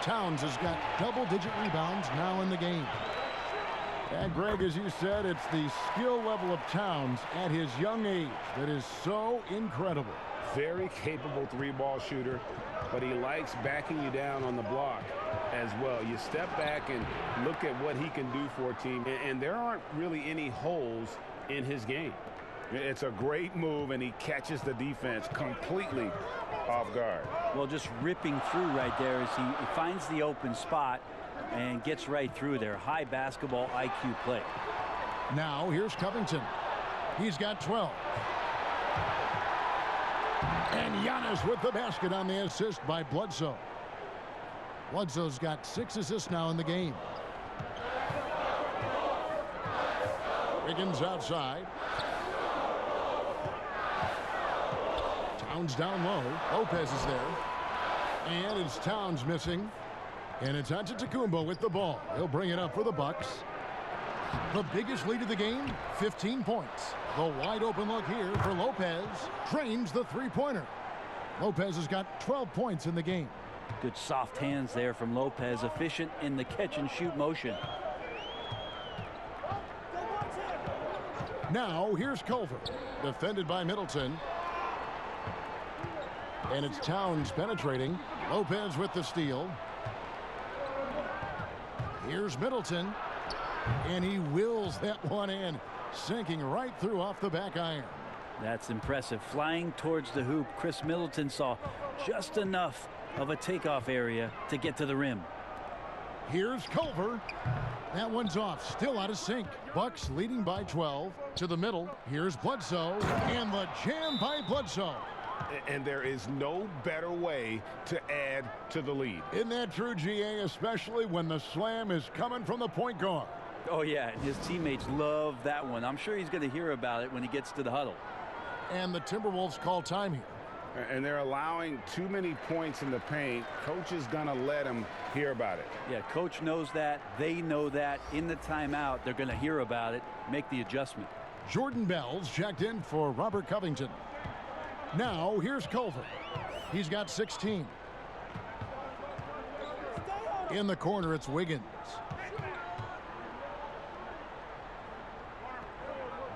Towns has got double-digit rebounds now in the game. And Greg, as you said, it's the skill level of Towns at his young age that is so incredible. Very capable 3-ball shooter, but he likes backing you down on the block as well. You step back and look at what he can do for a team, and there aren't really any holes in his game. It's a great move, and he catches the defense completely off guard. Well, just ripping through right there as he finds the open spot and gets right through there. High basketball IQ play. Now here's Covington. He's got 12. And Giannis with the basket on the assist by Bledsoe. Bledsoe's got 6 assists now in the game. Wiggins outside. Towns down low. Lopez is there. And it's Towns missing. And it's Antetokounmpo with the ball. He'll bring it up for the Bucks. The biggest lead of the game, 15 points. The wide open look here for Lopez. Drains the three-pointer. Lopez has got 12 points in the game. Good soft hands there from Lopez. Efficient in the catch-and-shoot motion. Now here's Culver. Defended by Middleton. And it's Towns penetrating. Lopez with the steal. Here's Middleton. And he wills that one in. Sinking right through off the back iron. That's impressive. Flying towards the hoop. Chris Middleton saw just enough of a takeoff area to get to the rim. Here's Culver. That one's off. Still out of sync. Bucks leading by 12. To the middle. Here's Bledsoe. And the jam by Bledsoe. And there is no better way to add to the lead. Isn't that true, GA? Especially when the slam is coming from the point guard. Oh, yeah. His teammates love that one. I'm sure he's going to hear about it when he gets to the huddle. And the Timberwolves call time here. And they're allowing too many points in the paint. Coach is going to let him hear about it. Yeah, coach knows that. They know that. In the timeout, they're going to hear about it, make the adjustment. Jordan Bell's checked in for Robert Covington. Now, here's Culver. He's got 16. In the corner, it's Wiggins.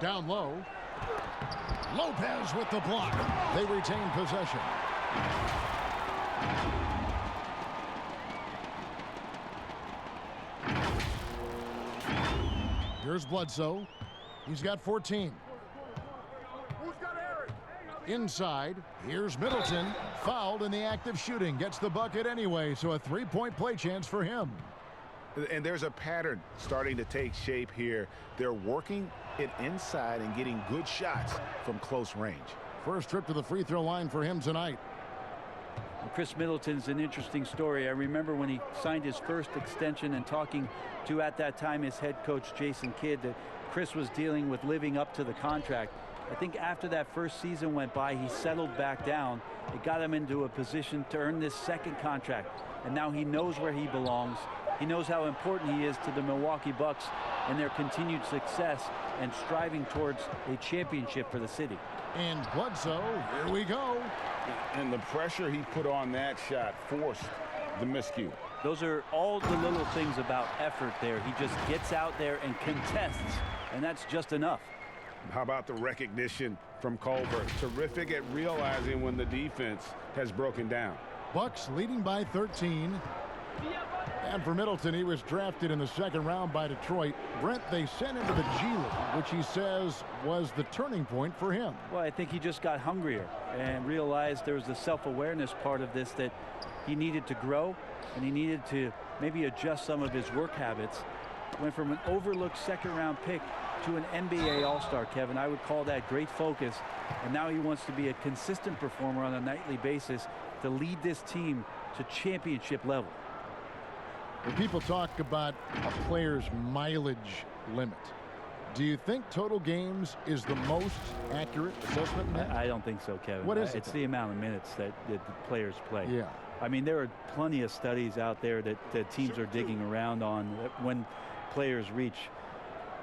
Down low. Lopez with the block. They retain possession. Here's Bledsoe. He's got 14. Inside, here's Middleton. Fouled in the act of shooting. Gets the bucket anyway, so a three-point play chance for him. And there's a pattern starting to take shape here. They're working it inside and getting good shots from close range. First trip to the free throw line for him tonight. Well, Chris Middleton's an interesting story. I remember when he signed his first extension and talking to, at that time, his head coach, Jason Kidd, that Chris was dealing with living up to the contract. I think after that first season went by, he settled back down. It got him into a position to earn this second contract. And now he knows where he belongs. He knows how important he is to the Milwaukee Bucks and their continued success and striving towards a championship for the city. And Bledsoe, here we go. And the pressure he put on that shot forced the miscue. Those are all the little things about effort there. He just gets out there and contests, and that's just enough. How about the recognition from Culver? Terrific at realizing when the defense has broken down. Bucks leading by 13. And for Middleton, he was drafted in the second round by Detroit. Brent, they sent him to the G League, which he says was the turning point for him. Well, I think he just got hungrier and realized there was the self-awareness part of this, that he needed to grow and he needed to maybe adjust some of his work habits. Went from an overlooked second-round pick to an NBA All-Star, Kevin. I would call that great focus. And now he wants to be a consistent performer on a nightly basis to lead this team to championship level. When people talk about a player's mileage limit, do you think total games is the most accurate assessment in that? I don't think so, Kevin. What is it? It's the amount of minutes that the players play. Yeah. I mean, there are plenty of studies out there that teams are digging around on when players reach.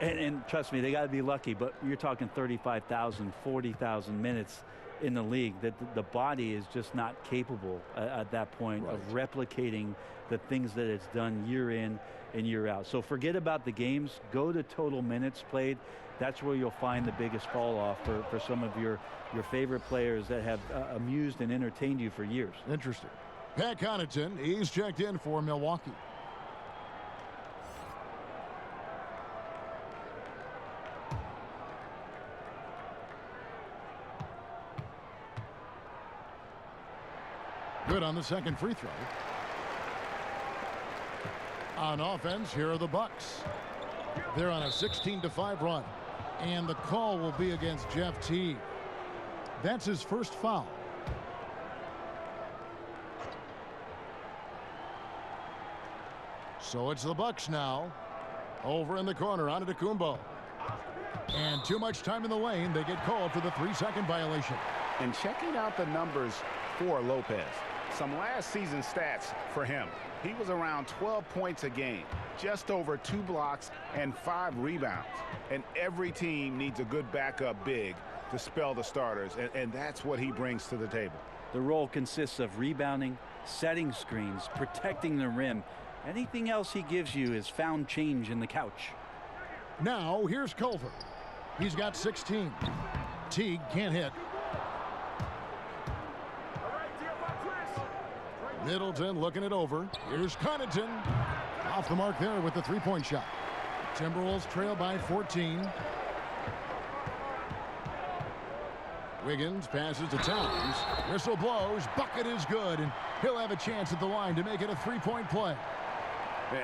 And trust me, they got to be lucky, but you're talking 35,000, 40,000 minutes in the league, that the body is just not capable at that point of replicating the things that it's done year in and year out. So forget about the games. Go to total minutes played. That's where you'll find the biggest fall off for some of your favorite players that have amused and entertained you for years. Interesting. Pat Connaughton, he's checked in for Milwaukee. Good on the second free throw. On offense, here are the Bucks. They're on a 16-5 run. And the call will be against Jeff Teague. That's his first foul. So it's the Bucks now. Over in the corner, Antetokounmpo. And too much time in the lane. They get called for the 3-second violation. And checking out the numbers for Lopez. Some last season stats for him. He was around 12 points a game, just over 2 blocks and 5 rebounds. And every team needs a good backup big to spell the starters, and that's what he brings to the table. The role consists of rebounding, setting screens, protecting the rim. Anything else he gives you is found change in the couch. Now here's Culver. He's got 16. Teague can't hit. Middleton looking it over. Here's Connaughton. Off the mark there with the three-point shot. Timberwolves trail by 14. Wiggins passes to Towns. Whistle blows. Bucket is good, and he'll have a chance at the line to make it a three-point play.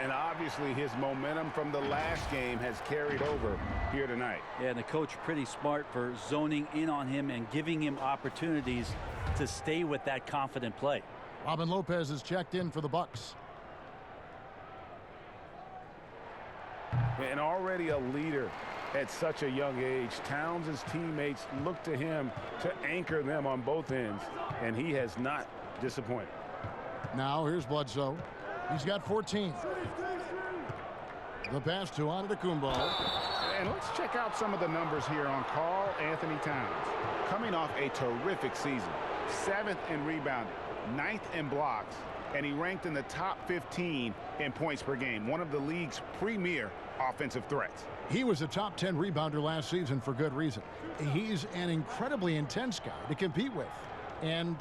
And obviously his momentum from the last game has carried over here tonight. Yeah, and the coach pretty smart for zoning in on him and giving him opportunities to stay with that confident play. Robin Lopez is checked in for the Bucks. And already a leader at such a young age. Towns' teammates look to him to anchor them on both ends, and he has not disappointed. Now here's Bledsoe. He's got 14. The pass to Antetokounmpo. And let's check out some of the numbers here on Karl Anthony Towns. Coming off a terrific season. 7th in rebounding, 9th in blocks, and he ranked in the top 15 in points per game. One of the league's premier offensive threats. He was a top 10 rebounder last season for good reason. He's an incredibly intense guy to compete with. And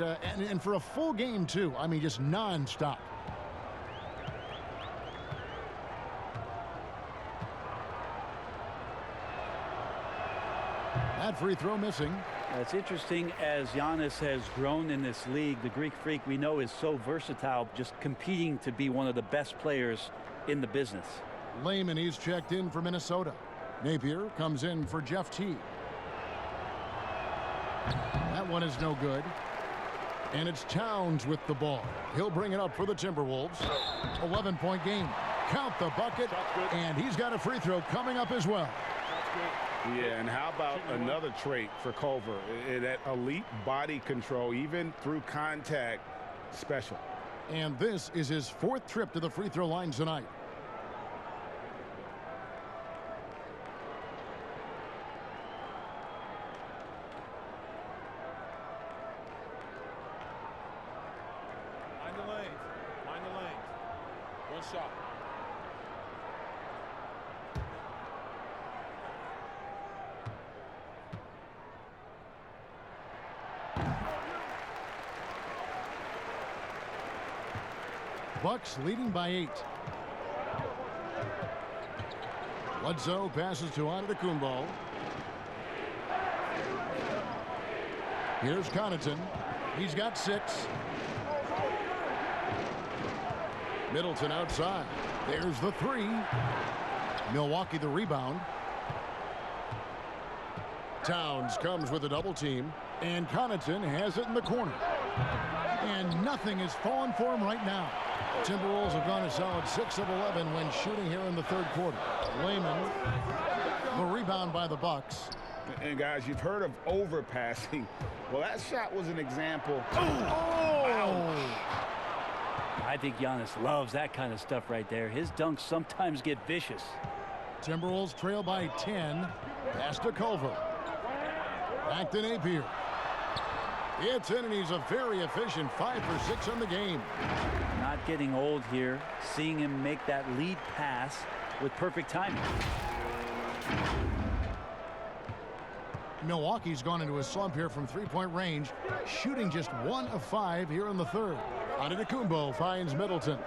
for a full game, too. I mean, just nonstop. That free throw missing. It's interesting, as Giannis has grown in this league, the Greek Freak we know is so versatile, just competing to be one of the best players in the business. Layman, he's checked in for Minnesota. Napier comes in for Jeff Teague. That one is no good. And it's Towns with the ball. He'll bring it up for the Timberwolves. 11-point game. Count the bucket. And he's got a free throw coming up as well. Yeah, and how about another trait for Culver? That elite body control, even through contact, special. And this is his 4th trip to the free throw line tonight. Mind the lanes. Mind the lanes. One shot. Bucks leading by 8. Bledsoe passes to Antetokounmpo. Here's Connaughton. He's got 6. Middleton outside. There's the 3. Milwaukee the rebound. Towns comes with a double team. And Connaughton has it in the corner. And nothing has fallen for him right now. Timberwolves have gone a solid 6 of 11 when shooting here in the 3rd quarter. Layman, the rebound by the Bucks. And guys, you've heard of overpassing. Well, that shot was an example. Oh! I think Giannis loves that kind of stuff right there. His dunks sometimes get vicious. Timberwolves trail by 10. Pass to Culver. Back to Napier. It's in, and he's a very efficient 5 for 6 on the game. Not getting old here. Seeing him make that lead pass with perfect timing. Milwaukee's gone into a slump here from 3-point range, shooting just 1 of 5 here in the 3rd. Antetokounmpo finds Middleton.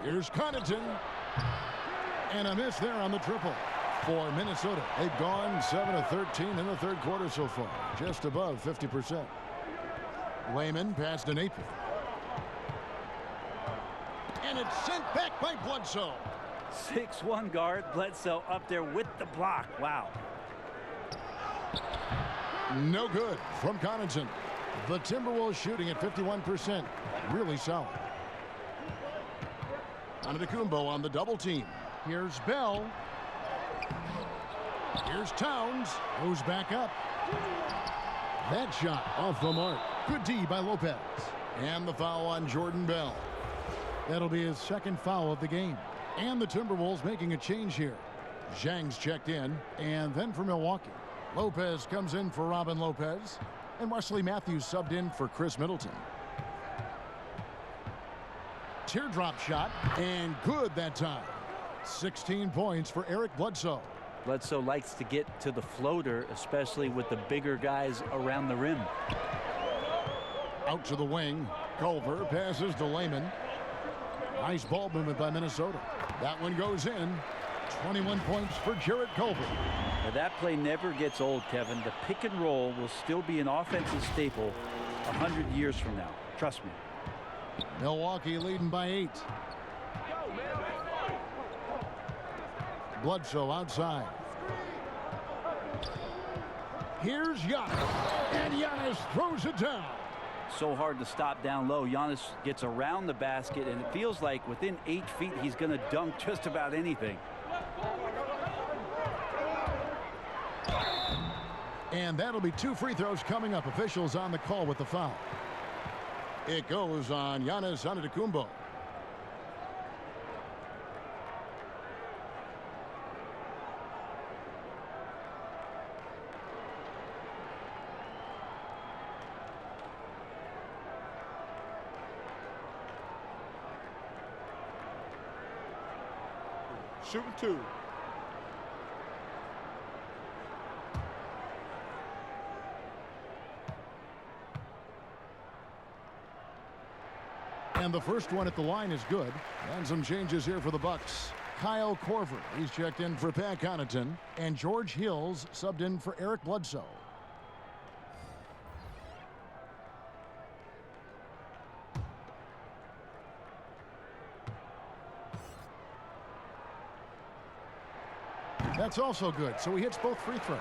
Here's Connaughton. And a miss there on the triple for Minnesota. They've gone 7 of 13 in the 3rd quarter so far, just above 50%. Layman passed to Napier. And it's sent back by Bledsoe. 6'1" guard, Bledsoe up there with the block. Wow. No good from Connaughton. The Timberwolves shooting at 51%. Really solid. Antetokounmpo on the double team. Here's Bell. Here's Towns. Goes back up. That shot off the mark. Good D by Lopez. And the foul on Jordan Bell. That'll be his second foul of the game. And the Timberwolves making a change here. Zhang's checked in. And then for Milwaukee, Lopez comes in for Robin Lopez. And Wesley Matthews subbed in for Chris Middleton. Teardrop shot. And good that time. 16 points for Eric Bledsoe. Bledsoe likes to get to the floater, especially with the bigger guys around the rim. Out to the wing. Culver passes to Layman. Nice ball movement by Minnesota. That one goes in. 21 points for Jarrett Culver. Now that play never gets old, Kevin. The pick and roll will still be an offensive staple 100 years from now. Trust me. Milwaukee leading by 8. Bledsoe outside. Here's Giannis. And Giannis throws it down. So hard to stop down low. Giannis gets around the basket, and it feels like within 8 feet he's going to dunk just about anything. And that'll be 2 free throws coming up. Officials on the call with the foul. It goes on Giannis Antetokounmpo. Shooting 2. And the first one at the line is good. And some changes here for the Bucks. Kyle Korver, he's checked in for Pat Connaughton. And George Hills subbed in for Eric Bledsoe. That's also good, so he hits both free throws.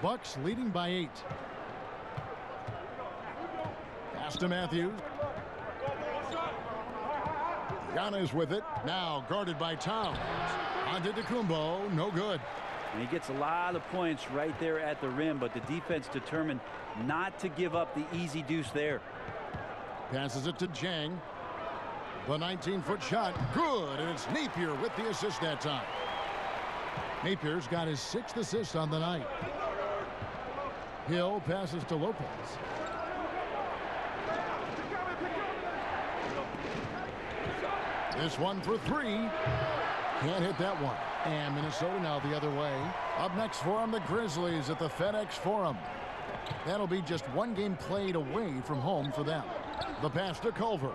Bucks leading by 8. Pass to Matthews. Giannis with it. Now guarded by Towns. Antetokounmpo, no good. And he gets a lot of points right there at the rim, but the defense determined not to give up the easy deuce there. Passes it to Zhang. The 19-foot shot, good, and it's Napier with the assist that time. Napier's got his 6th assist on the night. Hill passes to Lopez. This one for 3. Can't hit that one. And Minnesota now the other way. Up next for them, the Grizzlies at the FedEx Forum. That'll be just 1 game played away from home for them. The pass to Culver.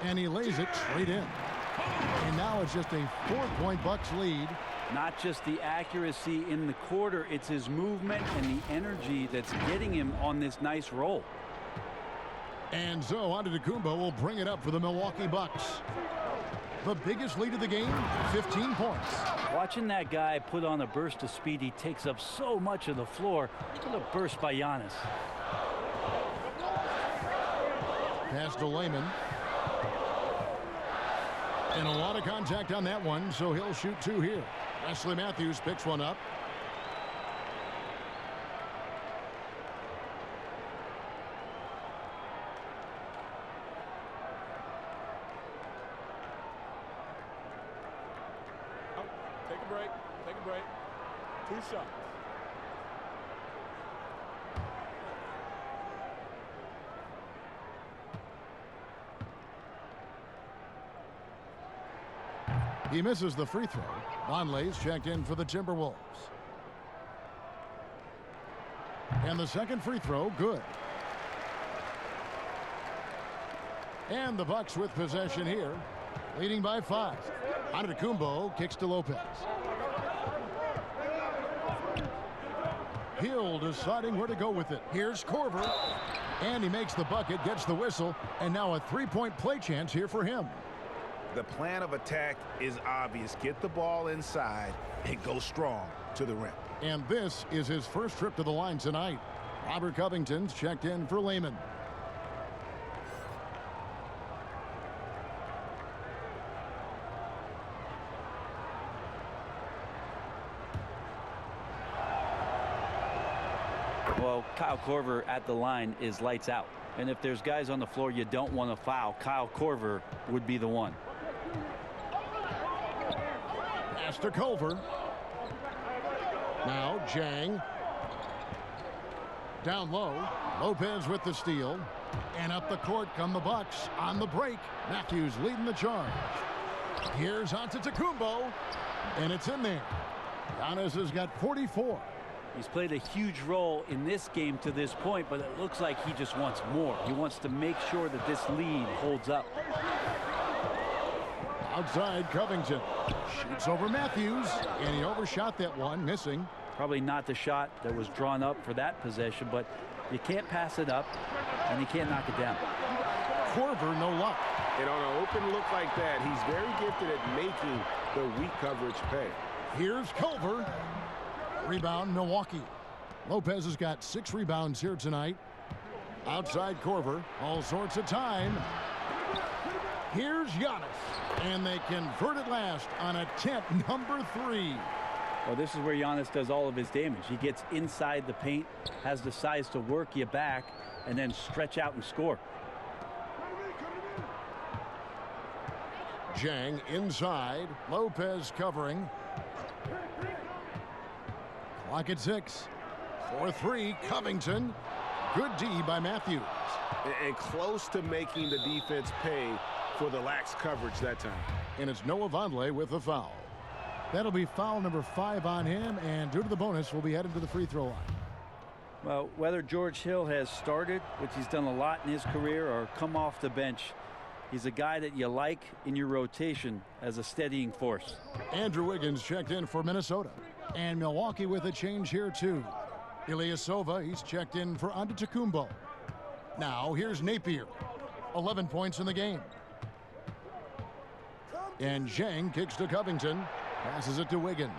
And he lays it straight in. And now it's just a 4-point Bucks lead. Not just the accuracy in the quarter, it's his movement and the energy that's getting him on this nice roll. And so Antetokounmpo will bring it up for the Milwaukee Bucks. The biggest lead of the game, 15 points. Watching that guy put on a burst of speed, he takes up so much of the floor. What a burst by Giannis. Pass to Layman. And a lot of contact on that one, so he'll shoot 2 here. Wesley Matthews picks one up. Take a break. Take a break. 2 shots. He misses the free throw. Vonleh's checked in for the Timberwolves. And the second free throw, good. And the Bucks with possession here, leading by 5. Antetokounmpo kicks to Lopez. Hill deciding where to go with it. Here's Korver. And he makes the bucket, gets the whistle, and now a three-point play chance here for him. The plan of attack is obvious. Get the ball inside and go strong to the rim. And this is his first trip to the line tonight. Robert Covington's checked in for Lehman. Well, Kyle Korver at the line is lights out. And if there's guys on the floor you don't want to foul, Kyle Korver would be the one. Pass to Culver. Now Jang. Down low. Lopez with the steal. And up the court come the Bucks on the break. Matthews leading the charge. Here's Antetokounmpo. And it's in there. Giannis has got 44. He's played a huge role in this game to this point, but it looks like he just wants more. He wants to make sure that this lead holds up. Outside Covington. Shoots over Matthews. And he overshot that one, missing. Probably not the shot that was drawn up for that possession, but you can't pass it up, and you can't knock it down. Korver, no luck. And on an open look like that, he's very gifted at making the weak coverage pay. Here's Culver. Rebound, Milwaukee. Lopez has got 6 rebounds here tonight. Outside Korver, all sorts of time. Here's Giannis. And they convert it last on attempt number 3. Well, this is where Giannis does all of his damage. He gets inside the paint, has the size to work you back, and then stretch out and score. Jang inside. Lopez covering. Clock at 6. 4-3, Covington. Good D by Matthews. And close to making the defense pay for the lax coverage that time. And it's Noah Vonleh with the foul. That'll be foul number 5 on him, and due to the bonus, we'll be headed to the free throw line. Well, whether George Hill has started, which he's done a lot in his career, or come off the bench, he's a guy that you like in your rotation as a steadying force. Andrew Wiggins checked in for Minnesota. And Milwaukee with a change here, too. Ilyasova, he's checked in for Antetokounmpo. Now, here's Napier. 11 points in the game. And Zhang kicks to Covington. Passes it to Wiggins.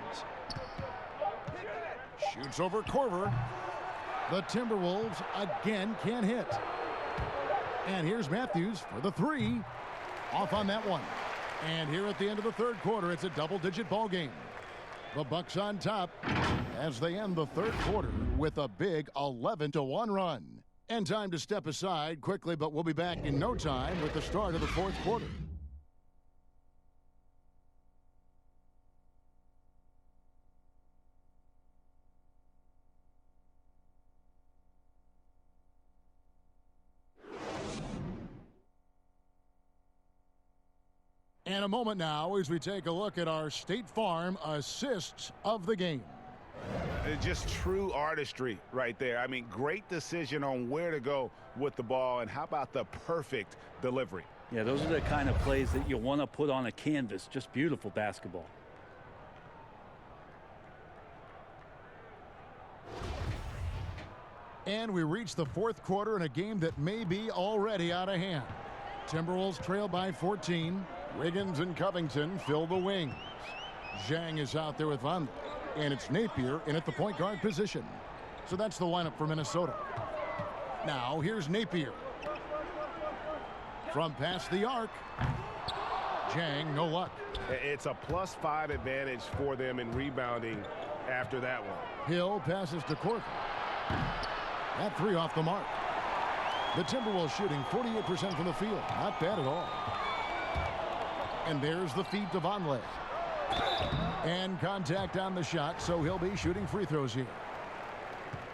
Shoots over Korver. The Timberwolves again can't hit. And here's Matthews for the 3. Off on that one. And here at the end of the third quarter, it's a double-digit ball game. The Bucks on top as they end the third quarter with a big 11-1 run. And time to step aside quickly, but we'll be back in no time with the start of the fourth quarter. And a moment now as we take a look at our State Farm assists of the game. Just true artistry right there. I mean, great decision on where to go with the ball, and how about the perfect delivery? Yeah, those are the kind of plays that you want to put on a canvas. Just beautiful basketball. And we reach the fourth quarter in a game that may be already out of hand. Timberwolves trail by 14. Wiggins and Covington fill the wings. Zhang is out there with Vonleh. And it's Napier in at the point guard position. So that's the lineup for Minnesota. Now here's Napier. From past the arc. Zhang, no luck. It's a +5 advantage for them in rebounding after that one. Hill passes to Korver. That 3 off the mark. The Timberwolves shooting 48% from the field. Not bad at all. And there's the feed to Vonleh. And contact on the shot, so he'll be shooting free throws here.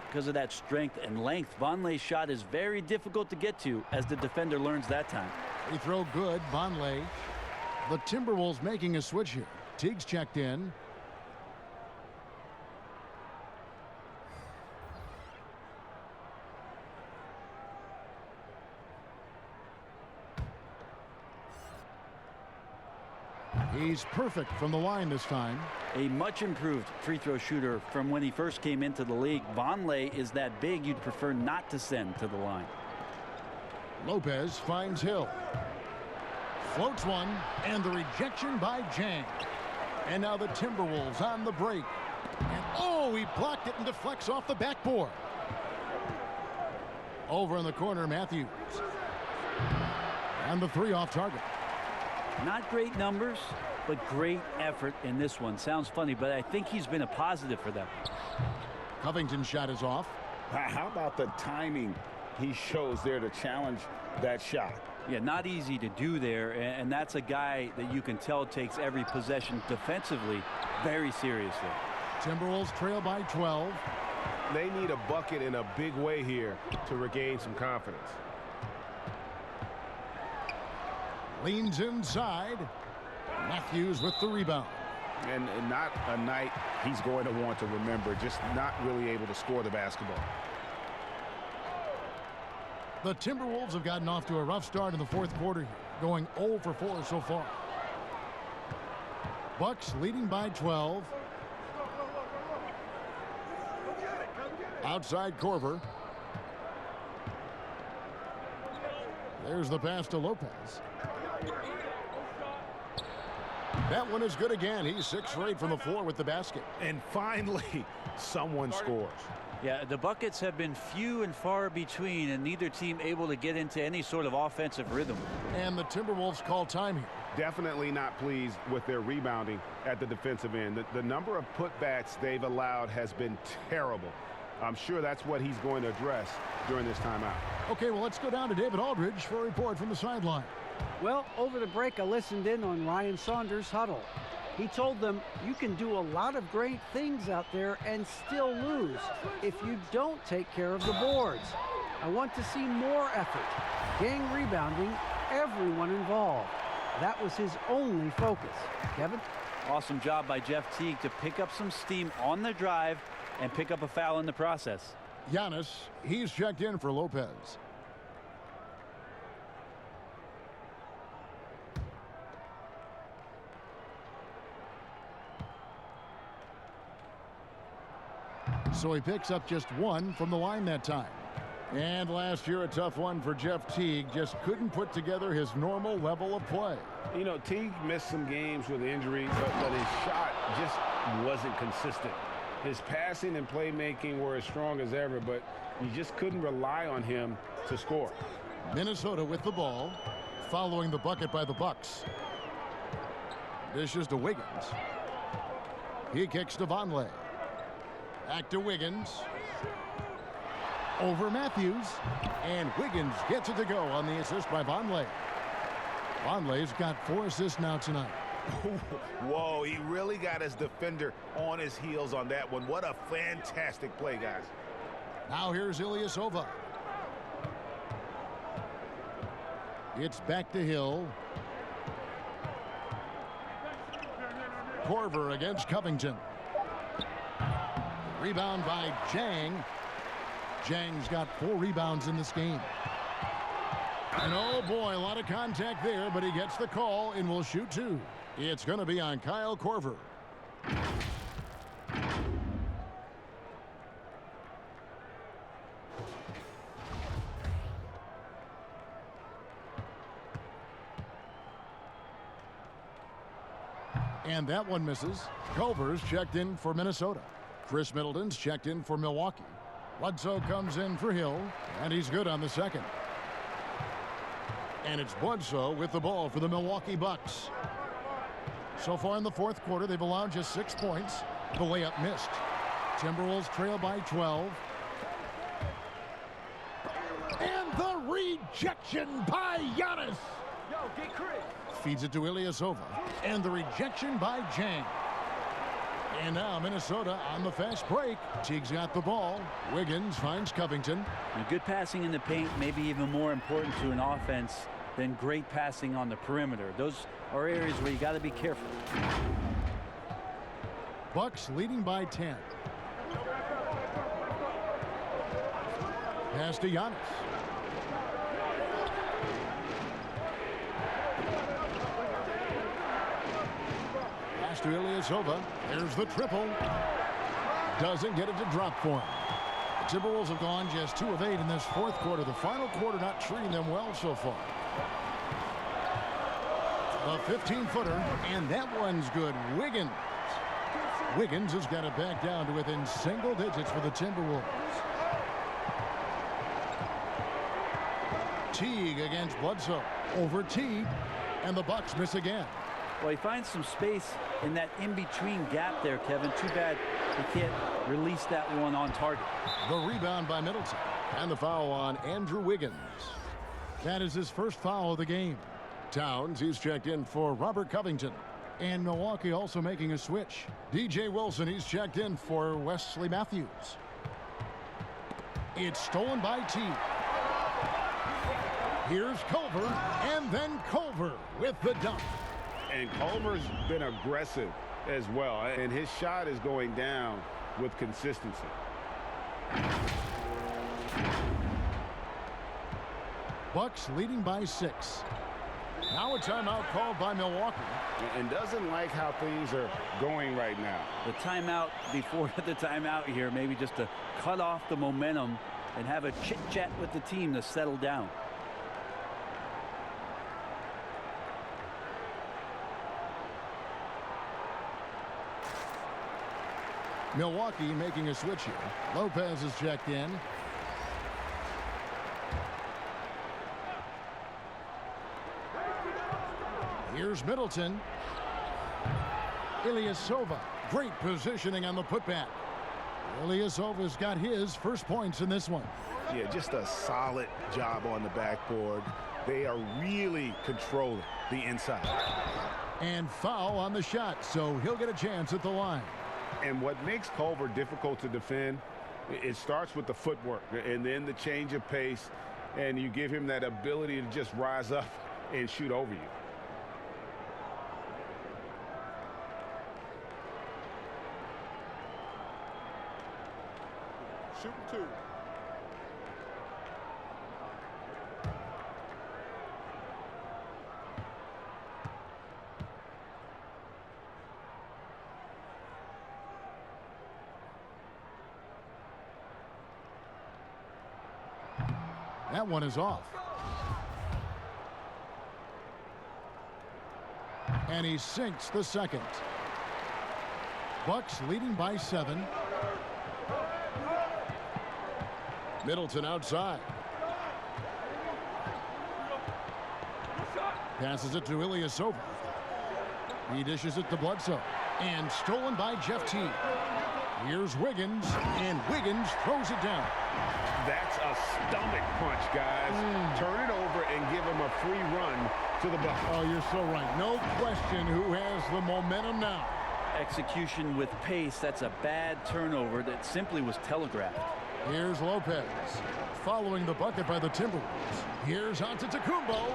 Because of that strength and length, Vonleh's shot is very difficult to get to, as the defender learns that time. Free throw good, Vonleh. The Timberwolves making a switch here. Teague's checked in. He's perfect from the line this time. A much improved free throw shooter from when he first came into the league. Vonleh is that big you'd prefer not to send to the line. Lopez finds Hill. Floats one, and the rejection by Jang. And now the Timberwolves on the break. And oh, he blocked it and deflects off the backboard. Over in the corner, Matthews. And the three off target. Not great numbers, but great effort in this one. Sounds funny, but I think he's been a positive for them. Covington's shot is off. How about the timing he shows there to challenge that shot? Yeah, not easy to do there, and that's a guy that you can tell takes every possession defensively very seriously. Timberwolves trail by 12. They need a bucket in a big way here to regain some confidence. Leans inside. Matthews with the rebound. And not a night he's going to want to remember, just not really able to score the basketball. The Timberwolves have gotten off to a rough start in the fourth quarter here, going 0 for 4 so far. Bucks leading by 12. Outside Korver. There's the pass to Lopez. That one is good again. He's 6 for 8 from the floor with the basket. And finally, someone scores. Yeah, the buckets have been few and far between, and neither team able to get into any sort of offensive rhythm. And the Timberwolves call time here. Definitely not pleased with their rebounding at the defensive end. The number of putbacks they've allowed has been terrible. I'm sure that's what he's going to address during this timeout. Okay, well, let's go down to David Aldridge for a report from the sideline. Well, over the break, I listened in on Ryan Saunders' huddle. He told them, you can do a lot of great things out there and still lose if you don't take care of the boards. I want to see more effort. Gang rebounding, everyone involved. That was his only focus. Kevin? Awesome job by Jeff Teague to pick up some steam on the drive and pick up a foul in the process. Giannis, he's checked in for Lopez. So he picks up just 1 from the line that time. And last year, a tough one for Jeff Teague. Just couldn't put together his normal level of play. You know, Teague missed some games with injury, but his shot just wasn't consistent. His passing and playmaking were as strong as ever, but you just couldn't rely on him to score. Minnesota with the ball, following the bucket by the Bucks. Dishes to Wiggins. He kicks to Vonleh. Back to Wiggins. Over Matthews. And Wiggins gets it to go on the assist by Vonleh. Vonleh's got 4 assists now tonight. Whoa, he really got his defender on his heels on that one. What a fantastic play, guys. Now here's Ilyasova. It's back to Hill. Korver against Covington. Rebound by Jang. Jang's got 4 rebounds in this game. And oh boy, a lot of contact there, but he gets the call and will shoot 2. It's going to be on Kyle Korver. And that one misses. Culver's checked in for Minnesota. Chris Middleton's checked in for Milwaukee. Bledsoe comes in for Hill, and he's good on the second. And it's Bledsoe with the ball for the Milwaukee Bucks. So far in the fourth quarter, they've allowed just 6 points. The layup missed. Timberwolves trail by 12. And the rejection by Giannis. Yo, get Chris. Feeds it to Ilyasova. And the rejection by Jang. And now Minnesota on the fast break. Teague's got the ball. Wiggins finds Covington. And good passing in the paint may be even more important to an offense than great passing on the perimeter. Those are areas where you got to be careful. Bucks leading by 10. Pass to Giannis. pass to Ilyasova. There's the triple. Doesn't get it to drop for him. The Timberwolves have gone just 2 of 8 in this fourth quarter. The final quarter not treating them well so far. A 15-footer, and that one's good. Wiggins. Wiggins has got it back down to within single digits for the Timberwolves. Teague against Bledsoe. Over Teague, and the Bucks miss again. Well, he finds some space in that in-between gap there, Kevin. Too bad he can't release that one on target. The rebound by Middleton, and the foul on Andrew Wiggins. That is his first foul of the game. Towns, he's checked in for Robert Covington. And Milwaukee also making a switch. DJ Wilson, he's checked in for Wesley Matthews. It's stolen by Teague. Here's Culver, and then Culver with the dunk. And Culver's been aggressive as well, and his shot is going down with consistency. Bucks leading by 6. Now a timeout called by Milwaukee. And doesn't like how things are going right now. The timeout before the timeout here, maybe just to cut off the momentum and have a chit-chat with the team to settle down. Milwaukee making a switch here. Lopez is checked in. Here's Middleton. Ilyasova. Great positioning on the putback. Ilyasova's got his first points in this one. Yeah, just a solid job on the backboard. They are really controlling the inside. And foul on the shot, so he'll get a chance at the line. And what makes Culver difficult to defend, it starts with the footwork and then the change of pace, and you give him that ability to just rise up and shoot over you. Shooting 2. That one is off. And he sinks the second. Bucks leading by 7. Middleton outside. Passes it to Ilyasova. He dishes it to Bledsoe. And stolen by Jeff Teague. Here's Wiggins, and Wiggins throws it down. That's a stomach punch, guys. Turn it over and give him a free run to the Bucks. Oh, you're so right. No question who has the momentum now. Execution with pace. That's a bad turnover that simply was telegraphed. Here's Lopez. Following the bucket by the Timberwolves. Here's Antetokounmpo.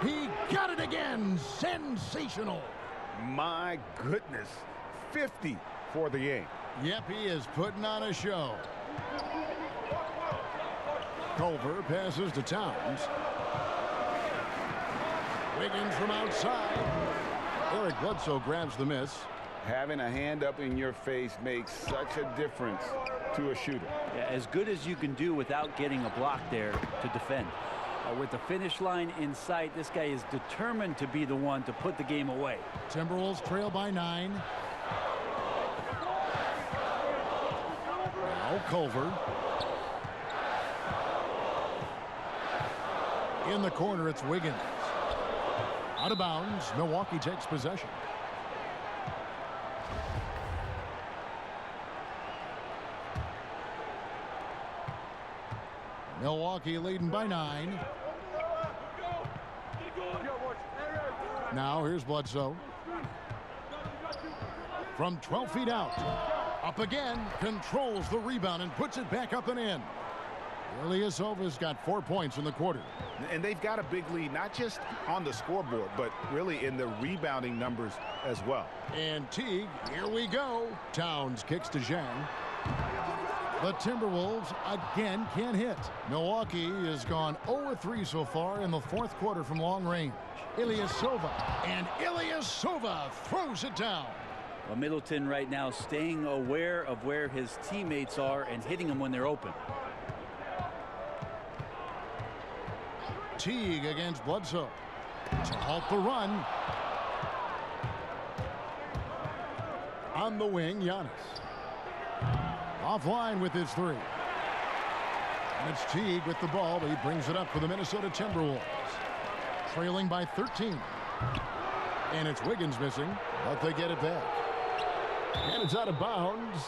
He got it again. Sensational. My goodness. 50 for the game. Yep, he is putting on a show. Culver passes to Towns. Wiggins from outside. Eric Bledsoe grabs the miss. Having a hand up in your face makes such a difference to a shooter. Yeah, as good as you can do without getting a block there to defend. With the finish line in sight, this guy is determined to be the one to put the game away. Timberwolves trail by 9. Now Culver. In the corner, it's Wiggins. Out of bounds, Milwaukee takes possession. Milwaukee leading by 9. Now here's Bledsoe. From 12 feet out. Up again. Controls the rebound and puts it back up and in. Ilyasova's got 4 points in the quarter. And they've got a big lead, not just on the scoreboard, but really in the rebounding numbers as well. And Teague, here we go. Towns kicks to Zhang. The Timberwolves again can't hit. Milwaukee has gone 0-3 so far in the fourth quarter from long range. Ilyasova, and Ilyasova throws it down. Well, Middleton right now staying aware of where his teammates are and hitting them when they're open. Teague against Bledsoe to halt the run. On the wing, Giannis. Offline with his three. And it's Teague with the ball, but he brings it up for the Minnesota Timberwolves. Trailing by 13. And it's Wiggins missing, but they get it back. And it's out of bounds.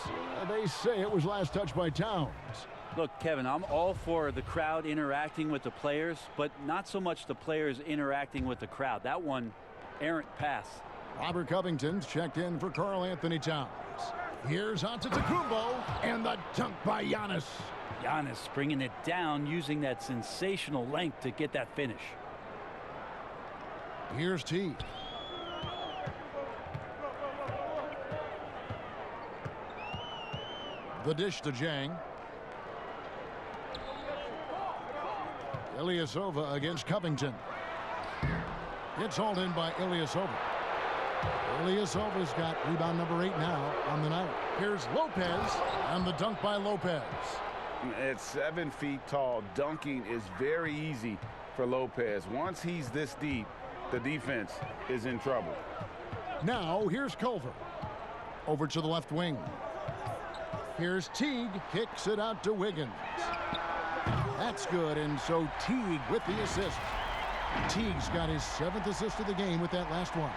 They say it was last touched by Towns. Look, Kevin, I'm all for the crowd interacting with the players, but not so much the players interacting with the crowd. That one, errant pass. Robert Covington's checked in for Karl Anthony Towns. Here's Antetokounmpo, and the dunk by Giannis. Giannis bringing it down, using that sensational length to get that finish. Here's T. The dish to Jang. Ilyasova against Covington. It's hauled in by Ilyasova. Ilyasova's got rebound number 8 now on the night. Here's Lopez, and the dunk by Lopez. At 7 feet tall, dunking is very easy for Lopez. Once he's this deep, the defense is in trouble. Now here's Culver. Over to the left wing. Here's Teague, kicks it out to Wiggins. That's good, and so Teague with the assist. Teague's got his 7th assist of the game with that last one.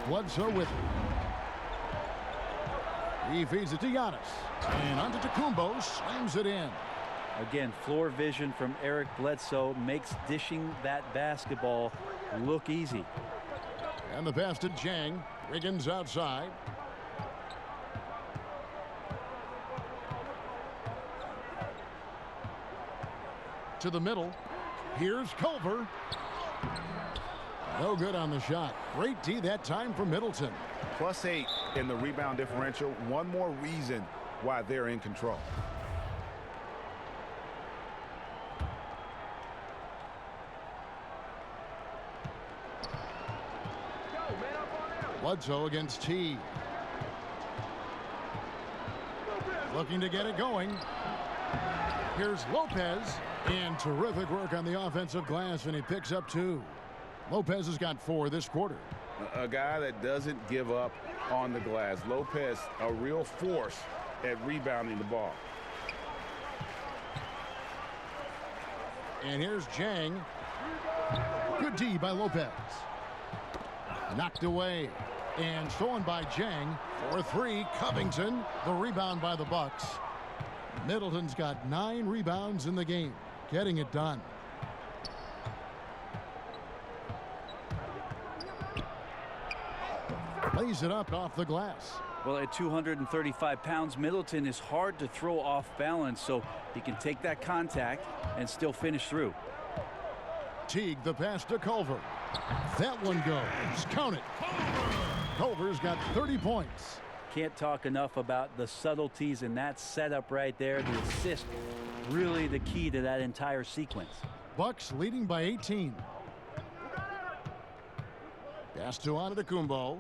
Bledsoe with it. He feeds it to Giannis. And Antetokounmpo slams it in. Again, floor vision from Eric Bledsoe makes dishing that basketball look easy. And the pass to Jang. Wiggins outside. To the middle. Here's Culver. No good on the shot. Great D that time for Middleton. +8 in the rebound differential. One more reason why they're in control. Bledsoe against T. Looking to get it going. Here's Lopez. And terrific work on the offensive glass, and he picks up 2. Lopez has got 4 this quarter. A guy that doesn't give up on the glass. Lopez, a real force at rebounding the ball. And here's Jang. Good D by Lopez. Knocked away. And stolen by Jang. For 3, Covington. The rebound by the Bucks. Middleton's got 9 rebounds in the game. Getting it done. Lays it up off the glass. Well, at 235 pounds, Middleton is hard to throw off balance, so he can take that contact and still finish through. Teague, the pass to Culver. That one goes. Count it. Culver's got 30 points. Can't talk enough about the subtleties in that setup right there. The assist, really the key to that entire sequence. Bucks leading by 18. Pass to Antetokounmpo.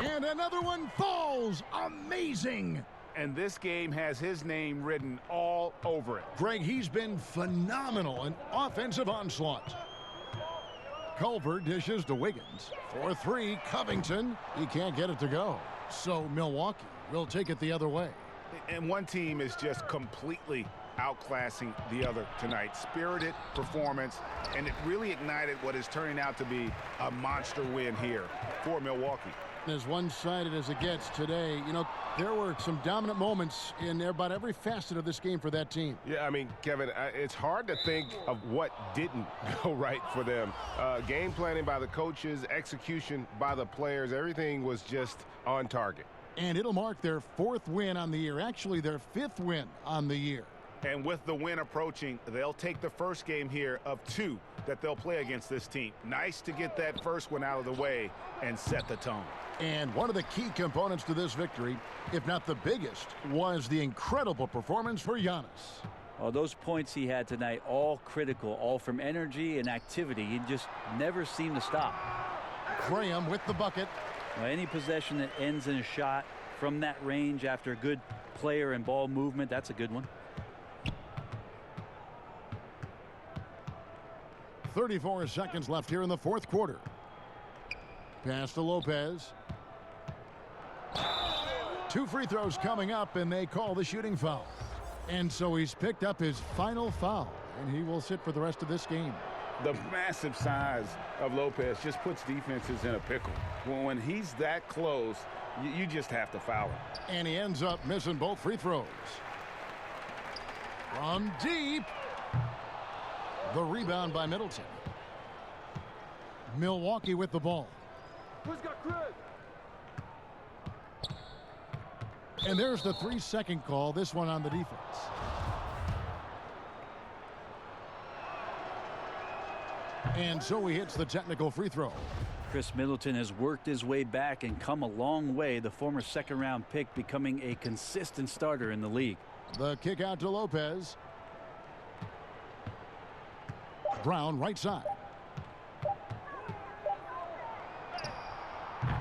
And another one falls. Amazing. And this game has his name written all over it. Greg, he's been phenomenal. An offensive onslaught. Culver dishes to Wiggins. For 3, Covington. He can't get it to go. So Milwaukee will take it the other way. And one team is just completely outclassing the other tonight. Spirited performance, and it really ignited what is turning out to be a monster win here for Milwaukee. As one-sided as it gets today, you know, there were some dominant moments in about every facet of this game for that team. Yeah, I mean, Kevin, it's hard to think of what didn't go right for them. Game planning by the coaches, execution by the players, everything was just on target. And it'll mark their 4th win on the year, actually their 5th win on the year. And with the win approaching, they'll take the first game here of 2 that they'll play against this team. Nice to get that first one out of the way and set the tone. And one of the key components to this victory, if not the biggest, was the incredible performance for Giannis. Oh, those points he had tonight, all critical, all from energy and activity. He just never seemed to stop. Graham with the bucket. Well, any possession that ends in a shot from that range after good player and ball movement, that's a good one. 34 seconds left here in the 4th quarter. Pass to Lopez. 2 free throws coming up, and they call the shooting foul. And so he's picked up his final foul, and he will sit for the rest of this game. The massive size of Lopez just puts defenses in a pickle. When he's that close, you just have to foul him. And he ends up missing both free throws. From deep. The rebound by Middleton. Milwaukee with the ball. And there's the 3-second call, this one on the defense. And so he hits the technical free throw. Chris Middleton has worked his way back and come a long way. The former 2nd-round pick becoming a consistent starter in the league. The kick out to Lopez. Brown right side.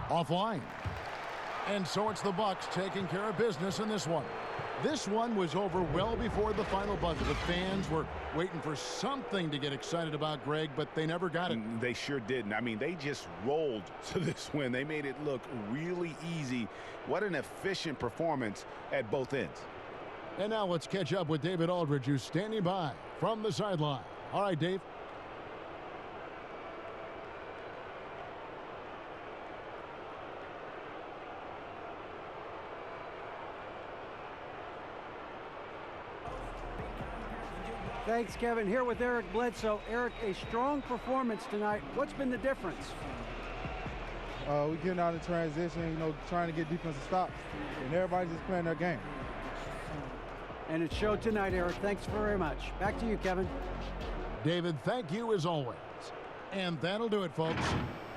Offline. And so it's the Bucks taking care of business in this one. This one was over well before the final buzzer. The fans were waiting for something to get excited about, Greg, but they never got it. They sure didn't. I mean, they just rolled to this win. They made it look really easy. What an efficient performance at both ends. And now let's catch up with David Aldridge, who's standing by from the sideline. All right, Dave. Thanks, Kevin. Here with Eric Bledsoe. Eric, a strong performance tonight. What's been the difference? We getting out in transition, you know, trying to get defensive stops, and everybody's just playing their game. And it showed tonight, Eric. Thanks very much. Back to you, Kevin. David, thank you as always. And that'll do it, folks.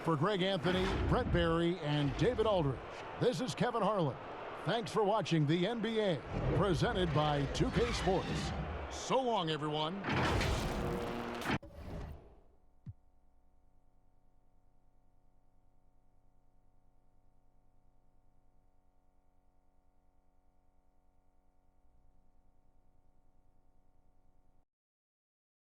For Greg Anthony, Brett Barry, and David Aldridge, this is Kevin Harlan. Thanks for watching the NBA, presented by 2K Sports. So long, everyone.